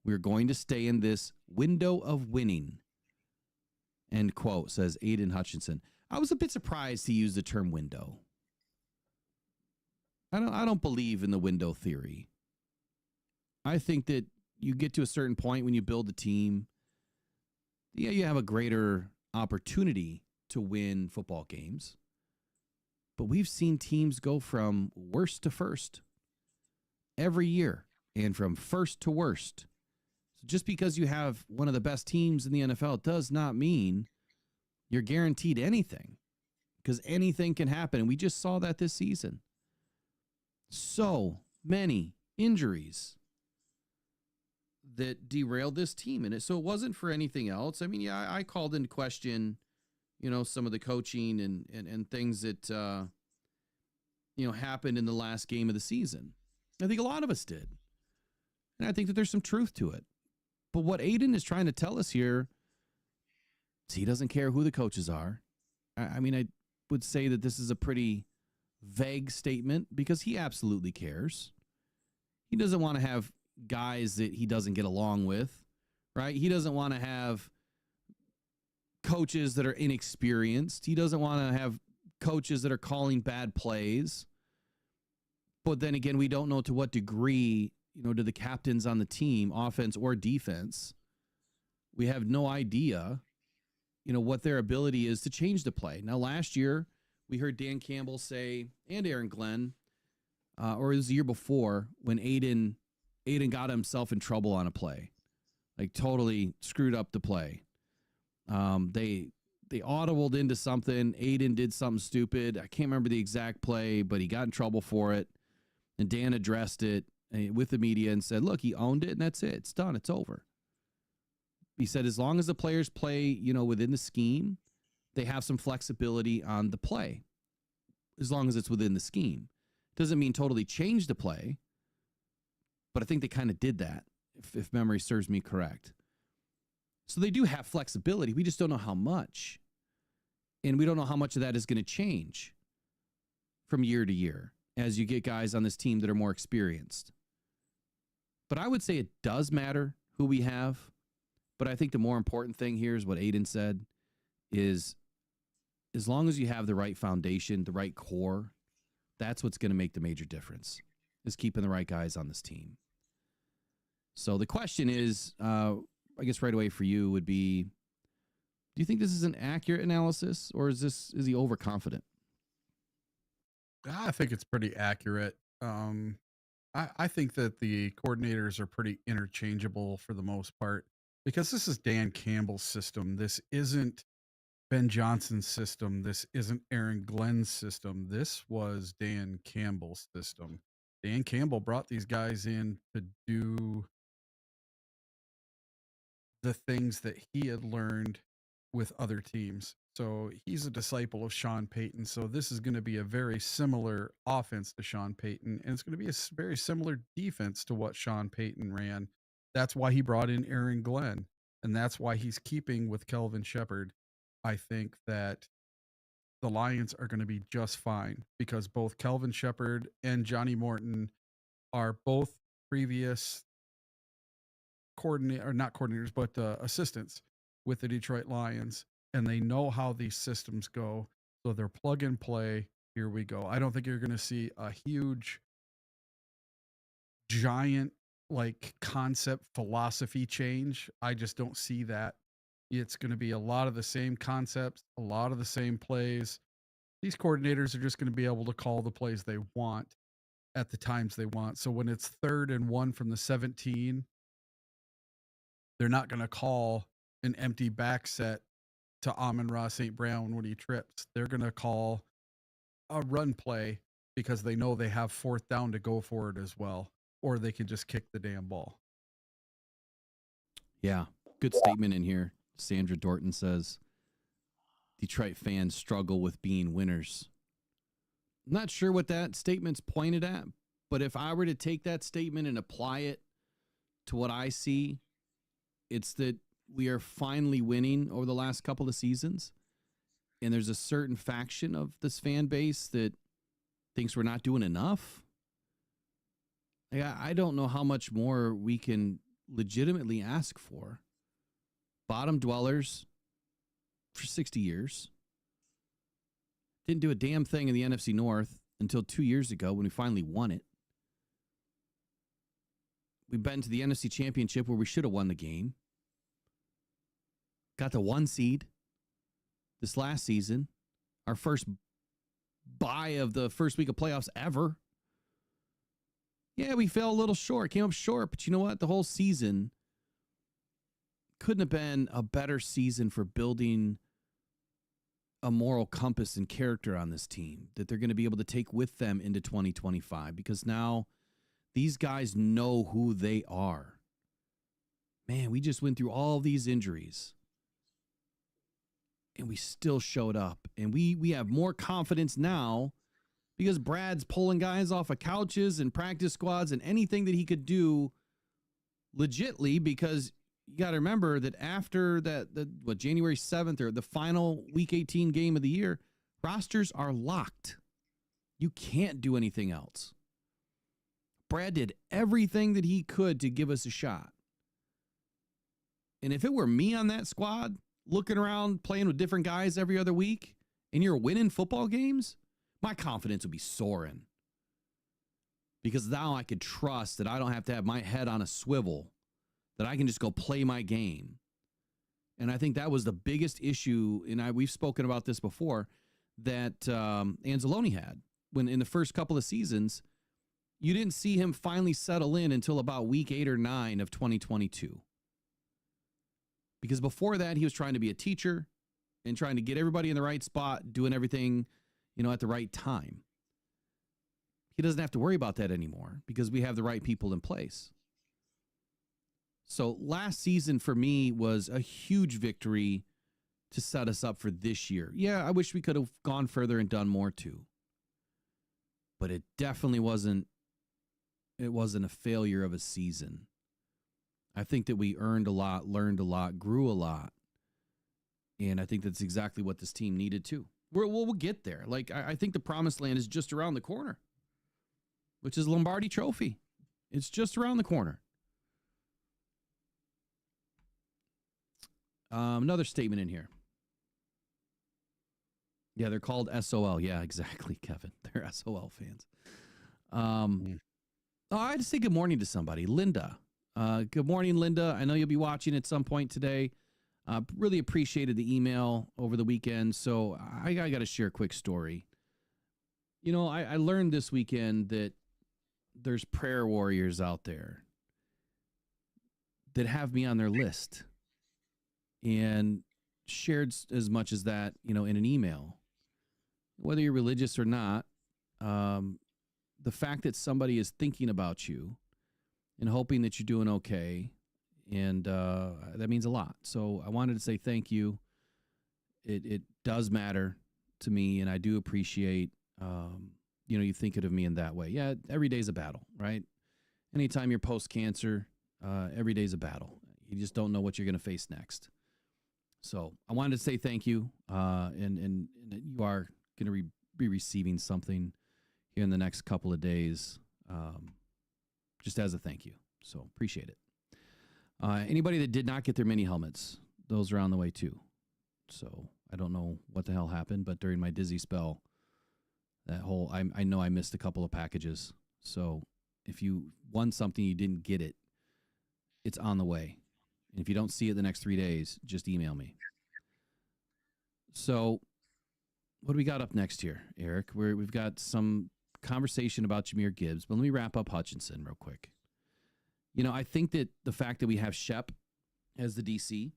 we're going to stay in this window of winning. End quote, says Aiden Hutchinson. I was a bit surprised he used the term window. I don't believe in the window theory. I think that you get to a certain point when you build a team, yeah, you have a greater opportunity to win football games. But we've seen teams go from worst to first every year and from first to worst. So just because you have one of the best teams in the NFL does not mean you're guaranteed anything, because anything can happen. And we just saw that this season. So many injuries that derailed this team. And so it wasn't for anything else. I mean, yeah, I called into question, some of the coaching and things that, happened in the last game of the season. I think a lot of us did. And I think that there's some truth to it. But what Aiden is trying to tell us here is he doesn't care who the coaches are. I mean, I would say that this is a pretty vague statement because he absolutely cares. He doesn't want to have guys that he doesn't get along with, right? He doesn't want to have coaches that are inexperienced. He doesn't want to have coaches that are calling bad plays. But then again, we don't know to what degree, do the captains on the team, offense or defense, we have no idea, what their ability is to change the play. Now, last year, we heard Dan Campbell say, and Aaron Glenn, or it was the year before, when Aiden got himself in trouble on a play, like totally screwed up the play. They audibled into something. Aiden did something stupid. I can't remember the exact play, but he got in trouble for it. And Dan addressed it with the media and said, look, he owned it and that's it. It's done. It's over. He said, as long as the players play, within the scheme, they have some flexibility on the play. As long as it's within the scheme. Doesn't mean totally change the play, but I think they kind of did that, if memory serves me correct. So they do have flexibility. We just don't know how much. And we don't know how much of that is going to change from year to year as you get guys on this team that are more experienced. But I would say it does matter who we have. But I think the more important thing here is what Aiden said is, as long as you have the right foundation, the right core, that's what's going to make the major difference, is keeping the right guys on this team. So the question is, I guess right away for you would be, do you think this is an accurate analysis, or is he overconfident? I think it's pretty accurate. I think that the coordinators are pretty interchangeable for the most part, because this is Dan Campbell's system. This isn't Ben Johnson's system. This isn't Aaron Glenn's system. This was Dan Campbell's system. Dan Campbell brought these guys in to do the things that he had learned with other teams. So he's a disciple of Sean Payton. So this is going to be a very similar offense to Sean Payton, and it's going to be a very similar defense to what Sean Payton ran. That's why he brought in Aaron Glenn, and that's why he's keeping with Kelvin Shepherd. I think that the Lions are going to be just fine because both Kelvin Shepherd and Johnny Morton are both previous assistants with the Detroit Lions, and they know how these systems go. So they're plug and play. Here we go. I don't think you're going to see a huge, giant like concept philosophy change. I just don't see that. It's going to be a lot of the same concepts, a lot of the same plays. These coordinators are just going to be able to call the plays they want at the times they want. So when it's 3rd and 1 from the 17, they're not going to call an empty back set to Amon-Ra St. Brown when he trips. They're going to call a run play because they know they have 4th down to go for it as well, or they can just kick the damn ball. Yeah, good statement in here. Sandra Dorton says, Detroit fans struggle with being winners. I'm not sure what that statement's pointed at, but if I were to take that statement and apply it to what I see, it's that we are finally winning over the last couple of seasons. And there's a certain faction of this fan base that thinks we're not doing enough. I don't know how much more we can legitimately ask for. Bottom dwellers for 60 years. Didn't do a damn thing in the NFC North until 2 years ago when we finally won it. We've been to the NFC Championship where we should have won the game. Got the 1 seed this last season. Our first bye of the first week of playoffs ever. Yeah, we fell a little short, came up short, but you know what? The whole season couldn't have been a better season for building a moral compass and character on this team that they're going to be able to take with them into 2025, because now these guys know who they are. Man, we just went through all these injuries and we still showed up, and we have more confidence now because Brad's pulling guys off of couches and practice squads and anything that he could do legitly, because you got to remember that after January 7th or the final week 18 game of the year, rosters are locked. You can't do anything else. Brad did everything that he could to give us a shot. And if it were me on that squad, looking around, playing with different guys every other week, and you're winning football games, my confidence would be soaring. Because now I could trust that I don't have to have my head on a swivel, that I can just go play my game. And I think that was the biggest issue, and we've spoken about this before, that Anzalone had. When in the first couple of seasons, you didn't see him finally settle in until about week 8 or 9 of 2022. Because before that, he was trying to be a teacher and trying to get everybody in the right spot, doing everything, at the right time. He doesn't have to worry about that anymore because we have the right people in place. So last season for me was a huge victory to set us up for this year. Yeah, I wish we could have gone further and done more too. But it definitely wasn't a failure of a season. I think that we earned a lot, learned a lot, grew a lot. And I think that's exactly what this team needed too. We'll get there. Like, I think the promised land is just around the corner, which is Lombardi Trophy. It's just around the corner. Another statement in here. Yeah, they're called SOL. Yeah, exactly, Kevin. They're SOL fans. I had to say good morning to somebody. Linda. Good morning, Linda. I know you'll be watching at some point today. Really appreciated the email over the weekend. So I got to share a quick story. I learned this weekend that there's prayer warriors out there that have me on their list, and shared as much as that, in an email. Whether you're religious or not, the fact that somebody is thinking about you and hoping that you're doing okay, and that means a lot. So I wanted to say thank you. It does matter to me, and I do appreciate, you thinking of me in that way. Yeah, every day's a battle, right? Anytime you're post-cancer, every day's a battle. You just don't know what you're going to face next. So I wanted to say thank you, and you are going to be receiving something here in the next couple of days, just as a thank you. So appreciate it. Anybody that did not get their mini helmets, those are on the way too. So I don't know what the hell happened, but during my dizzy spell, I know I missed a couple of packages. So If you won something, you didn't get it, it's on the way. And if you don't see it the next 3 days, just email me. So what do we got up next here, Eric? We've got some conversation about Jahmyr Gibbs, but let me wrap up Hutchinson real quick. I think that the fact that we have Shep as the DC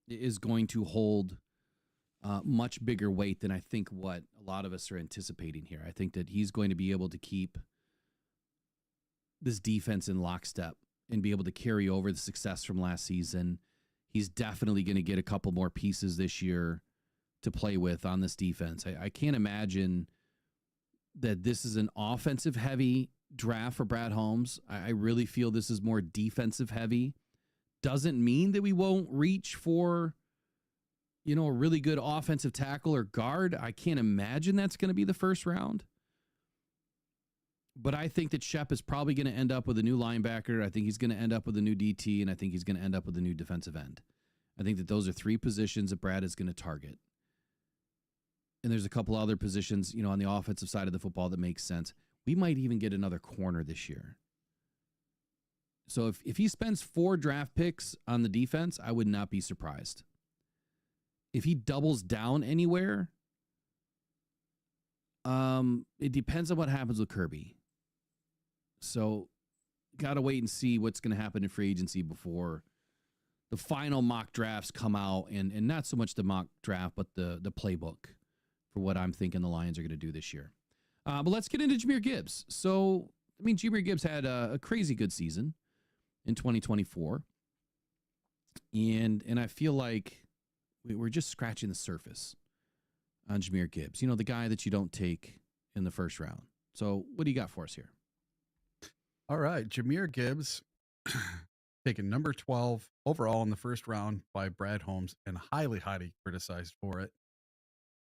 is going to hold much bigger weight than I think what a lot of us are anticipating here. I think that he's going to be able to keep this defense in lockstep and be able to carry over the success from last season. He's definitely going to get a couple more pieces this year to play with on this defense. I can't imagine that this is an offensive heavy draft for Brad Holmes. I really feel this is more defensive heavy. Doesn't mean that we won't reach for, a really good offensive tackle or guard. I can't imagine that's going to be the first round. But I think that Shep is probably going to end up with a new linebacker. I think he's going to end up with a new DT, and I think he's going to end up with a new defensive end. I think that those are three positions that Brad is going to target. And there's a couple other positions, on the offensive side of the football that makes sense. We might even get another corner this year. So if he spends 4 draft picks on the defense, I would not be surprised. If he doubles down anywhere, it depends on what happens with Kirby. So got to wait and see what's going to happen in free agency before the final mock drafts come out, and not so much the mock draft, but the playbook for what I'm thinking the Lions are going to do this year. But let's get into Jahmyr Gibbs. So, Jahmyr Gibbs had a crazy good season in 2024. And I feel like we're just scratching the surface on Jahmyr Gibbs. The guy that you don't take in the first round. So what do you got for us here? All right. Jahmyr Gibbs, taken number 12 overall in the first round by Brad Holmes and highly, highly criticized for it.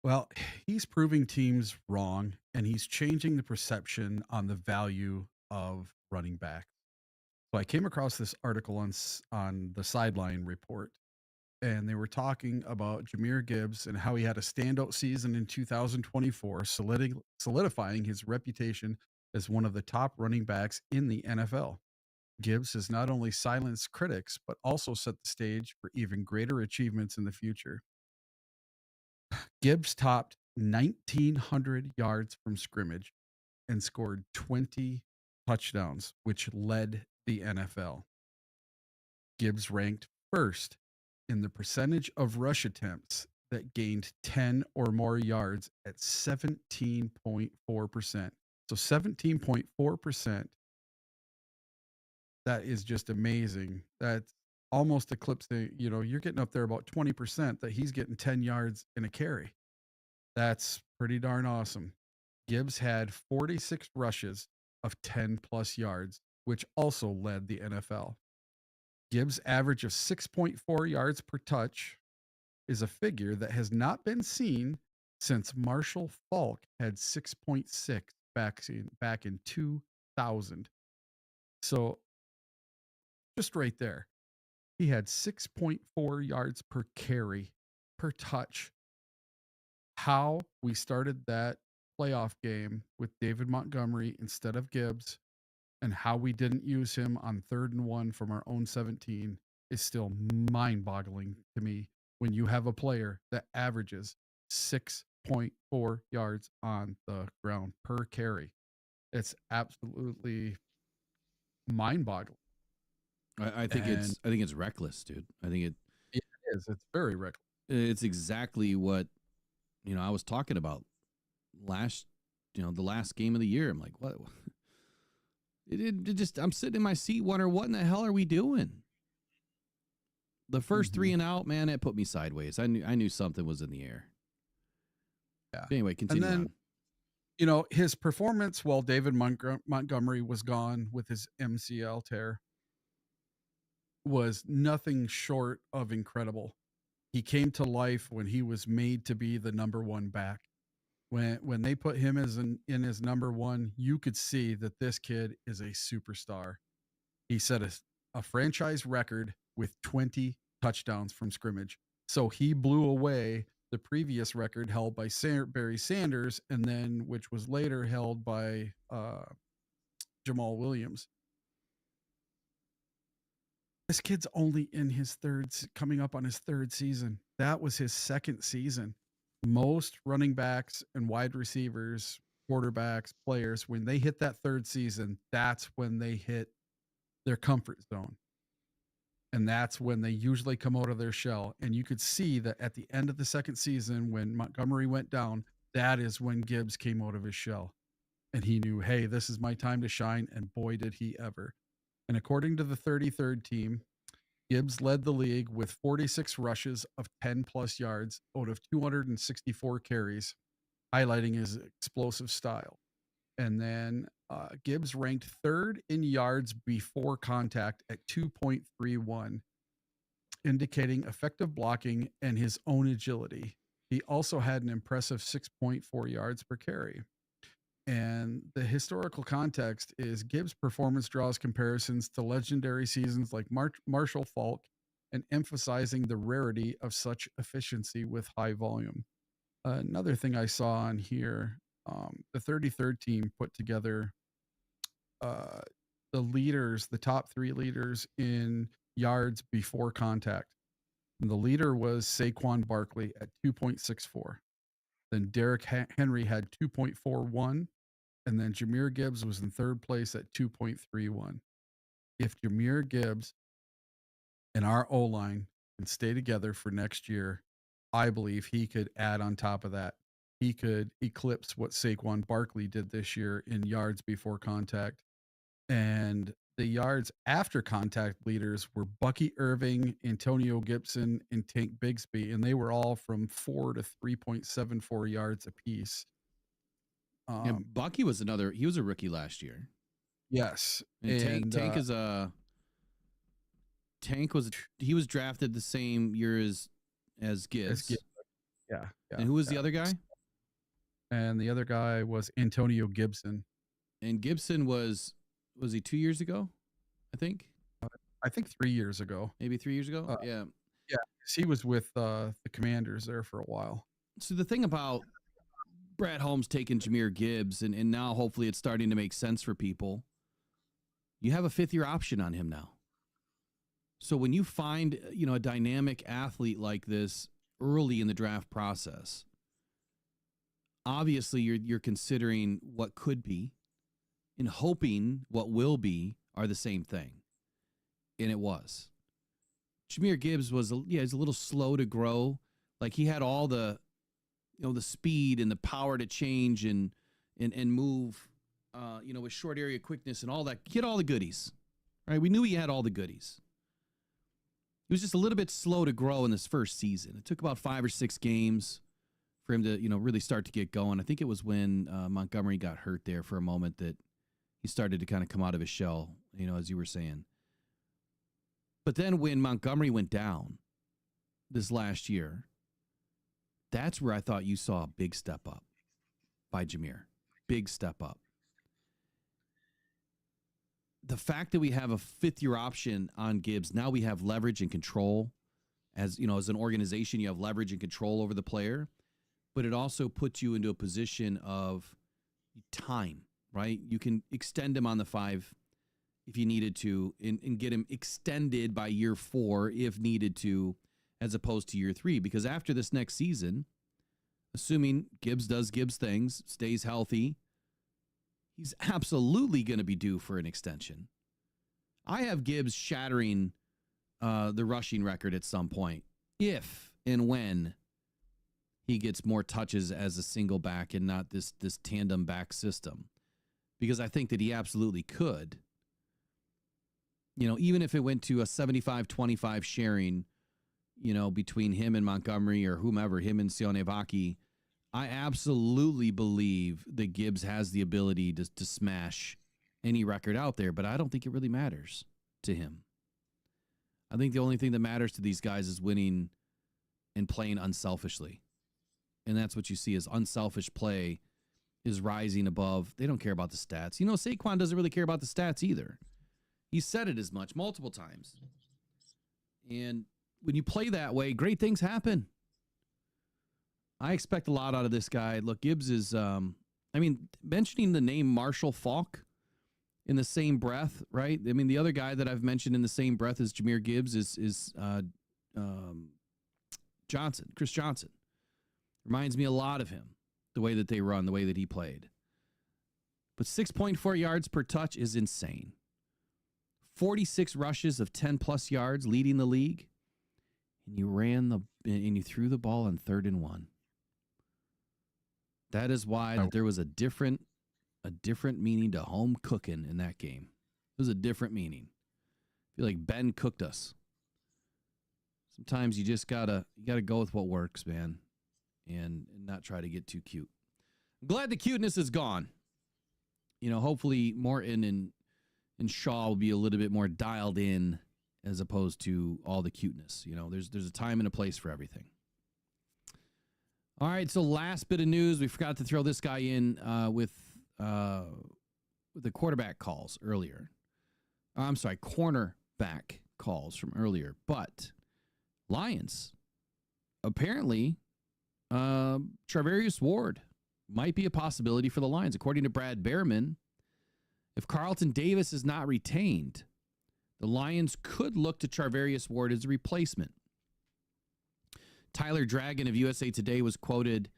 Well, he's proving teams wrong, and he's changing the perception on the value of running back. So I came across this article on the Sideline Report, and they were talking about Jahmyr Gibbs and how he had a standout season in 2024, solidifying his reputation as one of the top running backs in the NFL. Gibbs has not only silenced critics, but also set the stage for even greater achievements in the future. Gibbs topped 1,900 yards from scrimmage and scored 20 touchdowns, which led the NFL. Gibbs ranked first in the percentage of rush attempts that gained 10 or more yards at 17.4%. So 17.4%, that is just amazing. That's almost eclipsing, you're getting up there about 20% that he's getting 10 yards in a carry. That's pretty darn awesome. Gibbs had 46 rushes of 10 plus yards, which also led the NFL. Gibbs' average of 6.4 yards per touch is a figure that has not been seen since Marshall Faulk had 6.6 back in 2000. So just right there, he had 6.4 yards per carry per touch. How we started that playoff game with David Montgomery instead of Gibbs, and how we didn't use him on 3rd and 1 from our own 17 is still mind-boggling to me when you have a player that averages 6.4 yards on the ground per carry. It's absolutely mind-boggling. I think it's reckless, dude. I think it is. It's very reckless. It's exactly what I was talking about the last game of the year. I'm like, what? I'm sitting in my seat wondering, what in the hell are we doing? The first 3 and out, man, it put me sideways. I knew something was in the air. Yeah. But anyway, continue and then, on. His performance while David Montgomery was gone with his MCL tear was nothing short of incredible. He came to life when he was made to be the number 1 back. When they put him in his number 1, you could see that this kid is a superstar. He set a franchise record with 20 touchdowns from scrimmage. So he blew away the previous record held by Barry Sanders, and then which was later held by Jamal Williams. This kid's only in his coming up on his third season. That was his second season. Most running backs and wide receivers, quarterbacks, players, when they hit that third season, that's when they hit their comfort zone. And that's when they usually come out of their shell. And you could see that at the end of the second season, when Montgomery went down, that is when Gibbs came out of his shell. And he knew, hey, this is my time to shine. And boy, did he ever. And according to the 33rd team, Gibbs led the league with 46 rushes of 10 plus yards out of 264 carries, highlighting his explosive style. And then Gibbs ranked third in yards before contact at 2.31, indicating effective blocking and his own agility. He also had an impressive 6.4 yards per carry. And the historical context is Gibbs' performance draws comparisons to legendary seasons like Marshall Faulk and emphasizing the rarity of such efficiency with high volume. Another thing I saw on here, the 33rd team put together the top 3 leaders in yards before contact. And the leader was Saquon Barkley at 2.64. Then Derrick Henry had 2.41. And then Jahmyr Gibbs was in third place at 2.31. If Jahmyr Gibbs and our O-line can stay together for next year, I believe he could add on top of that. He could eclipse what Saquon Barkley did this year in yards before contact. And the yards after contact leaders were Bucky Irving, Antonio Gibson, and Tank Bigsby, and they were all from 4 to 3.74 yards apiece. And Bucky was he was a rookie last year. Yes. And Tank he was drafted the same year as Gibbs. Yeah. And who was the other guy? And the other guy was Antonio Gibson. And Gibson was he 2 years ago? I think 3 years ago. Maybe 3 years ago. Yeah. Yeah. He was with the Commanders there for a while. So the thing about Brad Holmes taking Jahmyr Gibbs, and now hopefully it's starting to make sense for people, you have a 5th-year option on him now. So when you find, a dynamic athlete like this early in the draft process, obviously you're considering what could be and hoping what will be are the same thing. And it was. Jahmyr Gibbs he's a little slow to grow. Like he had all the speed and the power to change and move, with short area quickness and all that. He had all the goodies, right? We knew he had all the goodies. He was just a little bit slow to grow in this first season. It took about 5 or 6 games for him to, really start to get going. I think it was when Montgomery got hurt there for a moment that he started to kind of come out of his shell, as you were saying. But then when Montgomery went down this last year, that's where I thought you saw a big step up by Jahmyr. Big step up. The fact that we have a 5th-year option on Gibbs, now we have leverage and control. As an organization, you have leverage and control over the player, but it also puts you into a position of time, right? You can extend him on the 5 if you needed to and get him extended by year 4 if needed to, as opposed to year 3. Because after this next season, assuming Gibbs does Gibbs things, stays healthy, he's absolutely going to be due for an extension. I have Gibbs shattering the rushing record at some point, if and when he gets more touches as a single back and not this tandem back system. Because I think that he absolutely could. Even if it went to a 75-25 sharing, between him and Montgomery or whomever, him and Sione Vaki, I absolutely believe that Gibbs has the ability to smash any record out there, but I don't think it really matters to him. I think the only thing that matters to these guys is winning and playing unselfishly. And that's what you see is unselfish play is rising above. They don't care about the stats. Saquon doesn't really care about the stats either. He said it as much multiple times. And when you play that way, great things happen. I expect a lot out of this guy. Look, Gibbs is, mentioning the name Marshall Faulk in the same breath, right? I mean, the other guy that I've mentioned in the same breath as Jahmyr Gibbs is Johnson, Chris Johnson. Reminds me a lot of him, the way that they run, the way that he played. But 6.4 yards per touch is insane. 46 rushes of 10-plus yards, leading the league. And you threw the ball on 3rd and 1. That is why that there was a different meaning to home cooking in that game. It was a different meaning. I feel like Ben cooked us. Sometimes you just gotta go with what works, man, and not try to get too cute. I'm glad the cuteness is gone. Hopefully Morton and Shaw will be a little bit more dialed in as opposed to all the cuteness. There's a time and a place for everything. All right, so last bit of news. We forgot to throw this guy in with the quarterback calls earlier. I'm sorry, cornerback calls from earlier. But Lions, apparently, Charvarius Ward might be a possibility for the Lions. According to Brad Behrman, if Carlton Davis is not retained, the Lions could look to Charvarius Ward as a replacement. Tyler Dragon of USA Today was quoted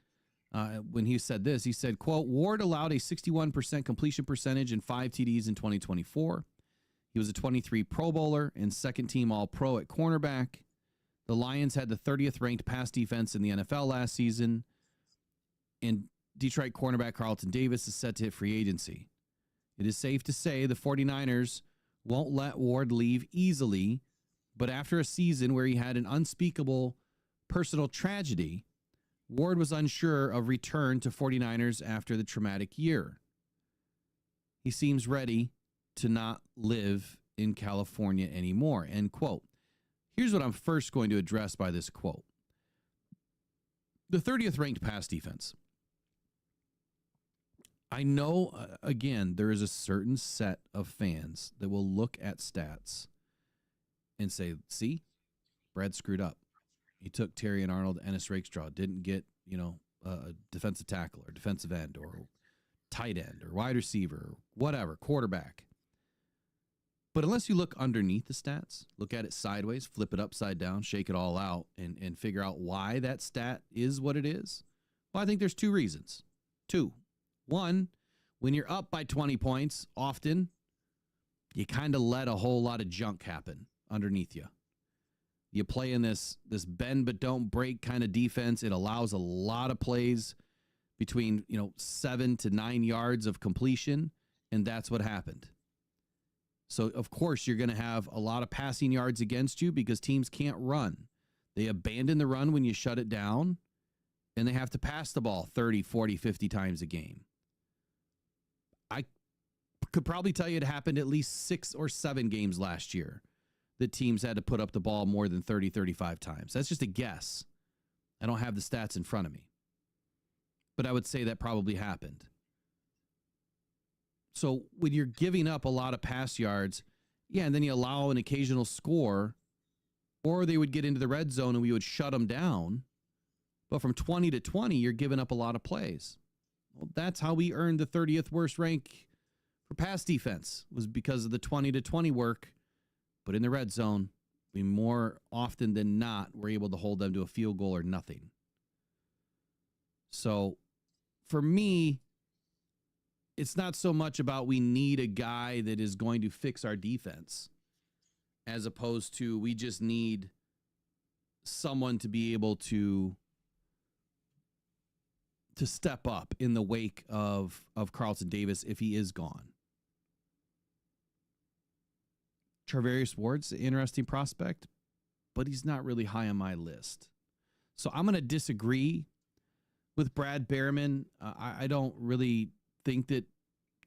when he said this. He said, quote, Ward allowed a 61% completion percentage and 5 TDs in 2024. He was a 23 Pro Bowler and second-team All-Pro at cornerback. The Lions had the 30th ranked pass defense in the NFL last season, and Detroit cornerback Carlton Davis is set to hit free agency. It is safe to say the 49ers won't let Ward leave easily, but after a season where he had an unspeakable personal tragedy, Ward was unsure of return to 49ers after the traumatic year. He seems ready to not live in California anymore, end quote. Here's what I'm first going to address by this quote. The 30th ranked pass defense. I know, again, there is a certain set of fans that will look at stats and say, see, Brad screwed up. He took Terry and Arnold, Ennis Rakestraw, didn't get, a defensive tackle or defensive end or tight end or wide receiver or whatever, quarterback. But unless you look underneath the stats, look at it sideways, flip it upside down, shake it all out, and figure out why that stat is what it is, well, I think there's 2 reasons. 2. 1, when you're up by 20 points, often you kind of let a whole lot of junk happen underneath you. You play in this bend but don't break kind of defense. It allows a lot of plays between 7 to 9 yards of completion, and that's what happened. So, of course, you're going to have a lot of passing yards against you because teams can't run. They abandon the run when you shut it down, and they have to pass the ball 30, 40, 50 times a game. I could probably tell you it happened at least 6 or 7 games last year that teams had to put up the ball more than 30, 35 times. That's just a guess. I don't have the stats in front of me. But I would say that probably happened. So when you're giving up a lot of pass yards, and then you allow an occasional score, or they would get into the red zone and we would shut them down. But from 20 to 20, you're giving up a lot of plays. Well, that's how we earned the 30th worst rank for pass defense, was because of the 20 to 20 work. But in the red zone, we more often than not were able to hold them to a field goal or nothing. So for me, it's not so much about we need a guy that is going to fix our defense, as opposed to we just need someone to be able to step up in the wake of Carlton Davis if he is gone. Charvarius Ward's an interesting prospect, but he's not really high on my list. So I'm going to disagree with Brad Behrman. I don't really think that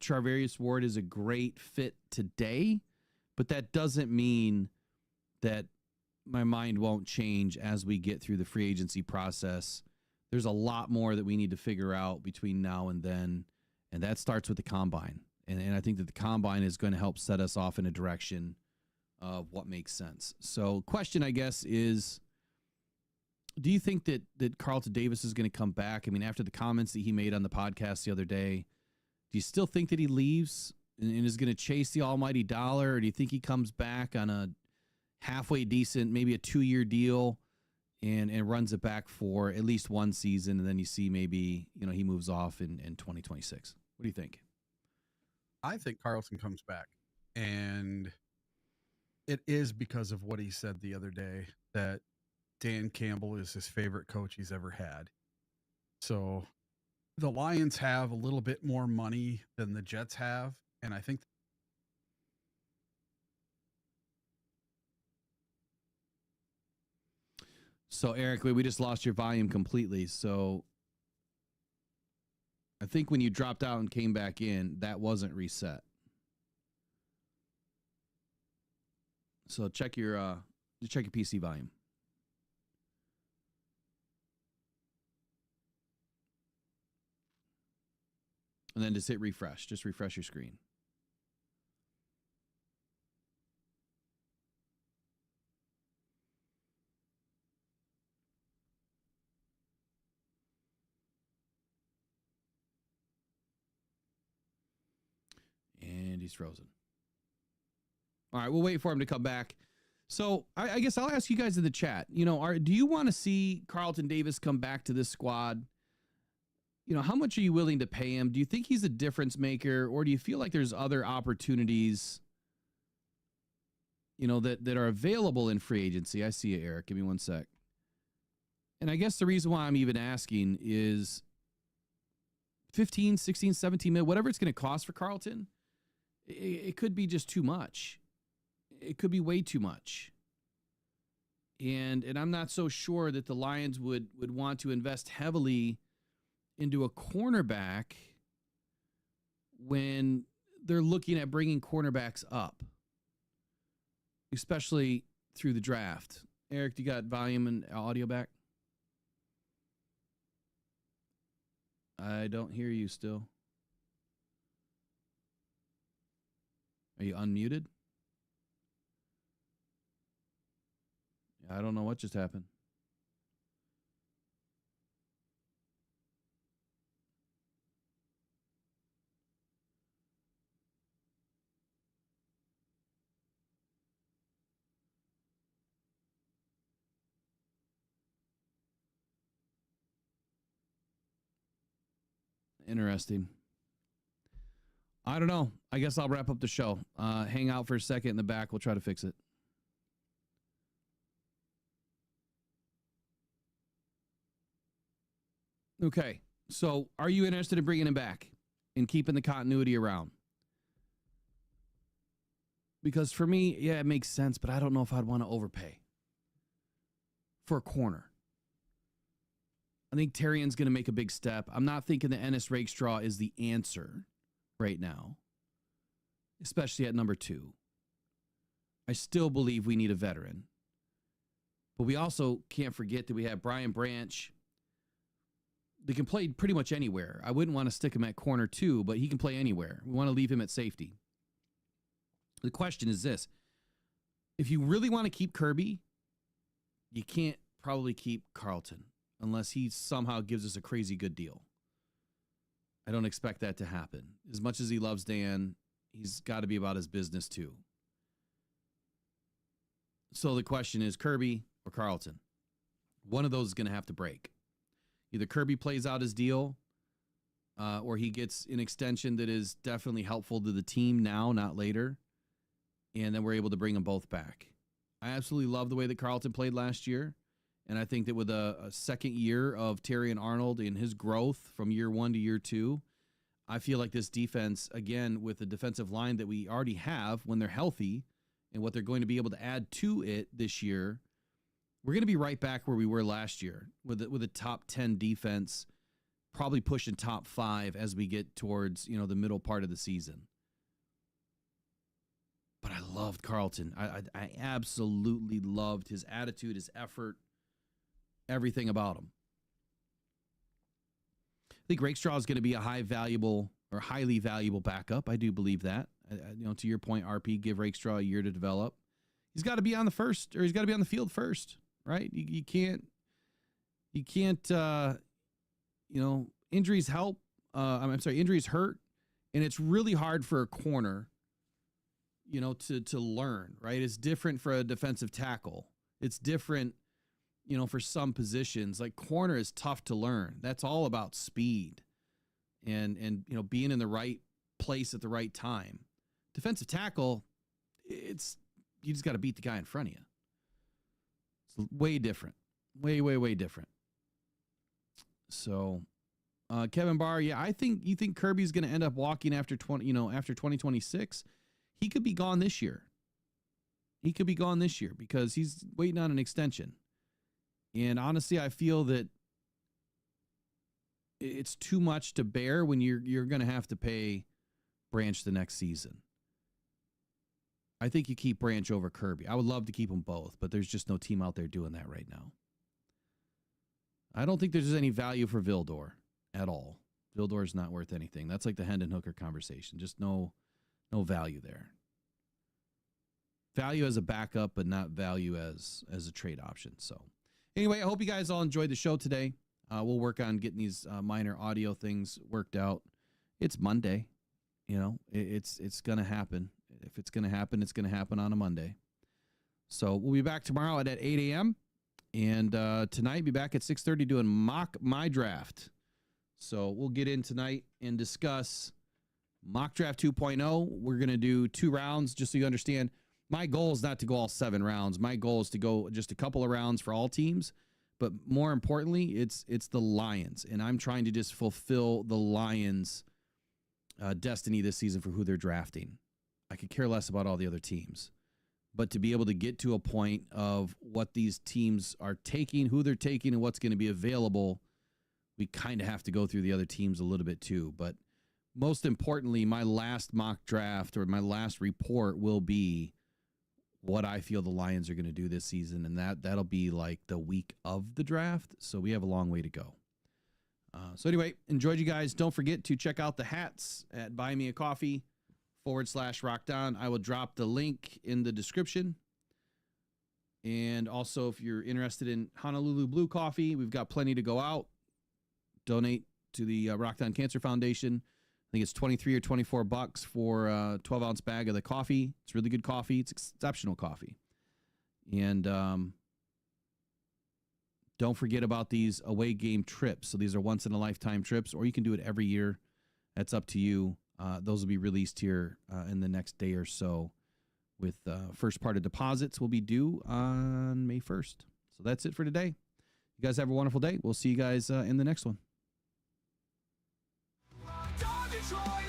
Charvarius Ward is a great fit today, but that doesn't mean that my mind won't change as we get through the free agency process. There's a lot more that we need to figure out between now and then, and that starts with the combine. And I think that the combine is going to help set us off in a direction of what makes sense. So question, I guess, is, do you think that Carlton Davis is going to come back? I mean, after the comments that he made on the podcast the other day, do you still think that he leaves? and is going to chase the almighty dollar? Or do you think he comes back on a halfway decent, maybe a 2-year deal and runs it back for at least one season, and then you see maybe, he moves off in 2026? What do you think? I think Carlson comes back, and it is because of what he said the other day, that Dan Campbell is his favorite coach he's ever had. So the Lions have a little bit more money than the Jets have, and I think So, Eric, we just lost your volume completely. So I think when you dropped out and came back in, that wasn't reset. So check your PC volume. And then just hit refresh. Just refresh your screen. And he's frozen. All right, we'll wait for him to come back. So I guess I'll ask you guys in the chat, do you want to see Carlton Davis come back to this squad? How much are you willing to pay him? Do you think he's a difference maker, or do you feel like there's other opportunities, that are available in free agency? I see it, Eric. Give me one sec. And I guess the reason why I'm even asking is 15, 16, 17 mil, whatever it's going to cost for Carlton, it could be just too much. It could be way too much. And I'm not so sure that the Lions would want to invest heavily into a cornerback when they're looking at bringing cornerbacks up, especially through the draft. Eric, do you got volume and audio back? I don't hear you still. Are you unmuted? I don't know what just happened. Interesting. I don't know. I guess I'll wrap up the show. Hang out for a second in the back. We'll try to fix it. Okay. So are you interested in bringing him back and keeping the continuity around? Because for me, yeah, it makes sense, but I don't know if I'd want to overpay for a corner. I think Terrian's going to make a big step. I'm not thinking that Ennis Rakestraw is the answer right now, especially at number 2. I still believe we need a veteran. But we also can't forget that we have Brian Branch. They can play pretty much anywhere. I wouldn't want to stick him at corner 2, but he can play anywhere. We want to leave him at safety. The question is this. If you really want to keep Kirby, you can't probably keep Carlton unless he somehow gives us a crazy good deal. I don't expect that to happen. As much as he loves Dan, he's got to be about his business too. So the question is Kirby or Carlton. One of those is going to have to break. Either Kirby plays out his deal or he gets an extension that is definitely helpful to the team now, not later. And then we're able to bring them both back. I absolutely love the way that Carlton played last year. And I think that with a second year of Terry and Arnold and his growth from year 1 to year 2, I feel like this defense, again, with the defensive line that we already have when they're healthy and what they're going to be able to add to it this year, we're going to be right back where we were last year with a top 10 defense, probably pushing top 5 as we get towards, the middle part of the season. But I loved Carlton. I absolutely loved his attitude, his effort, everything about him. I think Rakestraw is going to be a highly valuable backup. I do believe that. To your point, RP, give Rakestraw a year to develop. He's got to be on the field first, right? You can't, injuries help. Injuries hurt And it's really hard for a corner, to learn, right? It's different for a defensive tackle. It's different, for some positions. Like corner is tough to learn. That's all about speed and being in the right place at the right time. Defensive tackle, you just got to beat the guy in front of you. It's way different. Way, way, way different. So, Kevin Barr, you think Kirby's going to end up walking after 2026? He could be gone this year. He could be gone this year because he's waiting on an extension. And honestly, I feel that it's too much to bear when you're going to have to pay Branch the next season. I think you keep Branch over Kirby. I would love to keep them both, but there's just no team out there doing that right now. I don't think there's any value for Vildor at all. Vildor is not worth anything. That's like the Hendon Hooker conversation. Just no value there. Value as a backup, but not value as a trade option. So anyway, I hope you guys all enjoyed the show today. We'll work on getting these minor audio things worked out. It's Monday. It's going to happen. If it's going to happen, it's going to happen on a Monday. So we'll be back tomorrow at 8 a.m. And tonight, be back at 6:30 doing Mock My Draft. So we'll get in tonight and discuss Mock Draft 2.0. We're going to do 2 rounds, just so you understand. My goal is not to go all 7 rounds. My goal is to go just a couple of rounds for all teams. But more importantly, it's the Lions. And I'm trying to just fulfill the Lions' destiny this season for who they're drafting. I could care less about all the other teams. But to be able to get to a point of what these teams are taking, who they're taking, and what's going to be available, we kind of have to go through the other teams a little bit too. But most importantly, my last mock draft or my last report will be what I feel the Lions are going to do this season. And that'll be like the week of the draft. So we have a long way to go. So anyway, enjoyed you guys. Don't forget to check out the hats at buymeacoffee.com/Rockdown. I will drop the link in the description. And also, if you're interested in Honolulu Blue Coffee, we've got plenty to go out. Donate to the Rockdown Cancer Foundation. I think it's $23 or $24 for a 12-ounce bag of the coffee. It's really good coffee. It's exceptional coffee. And don't forget about these away game trips. So these are once-in-a-lifetime trips, or you can do it every year. That's up to you. Those will be released here in the next day or so, with first part of deposits will be due on May 1st. So that's it for today. You guys have a wonderful day. We'll see you guys in the next one. Detroit.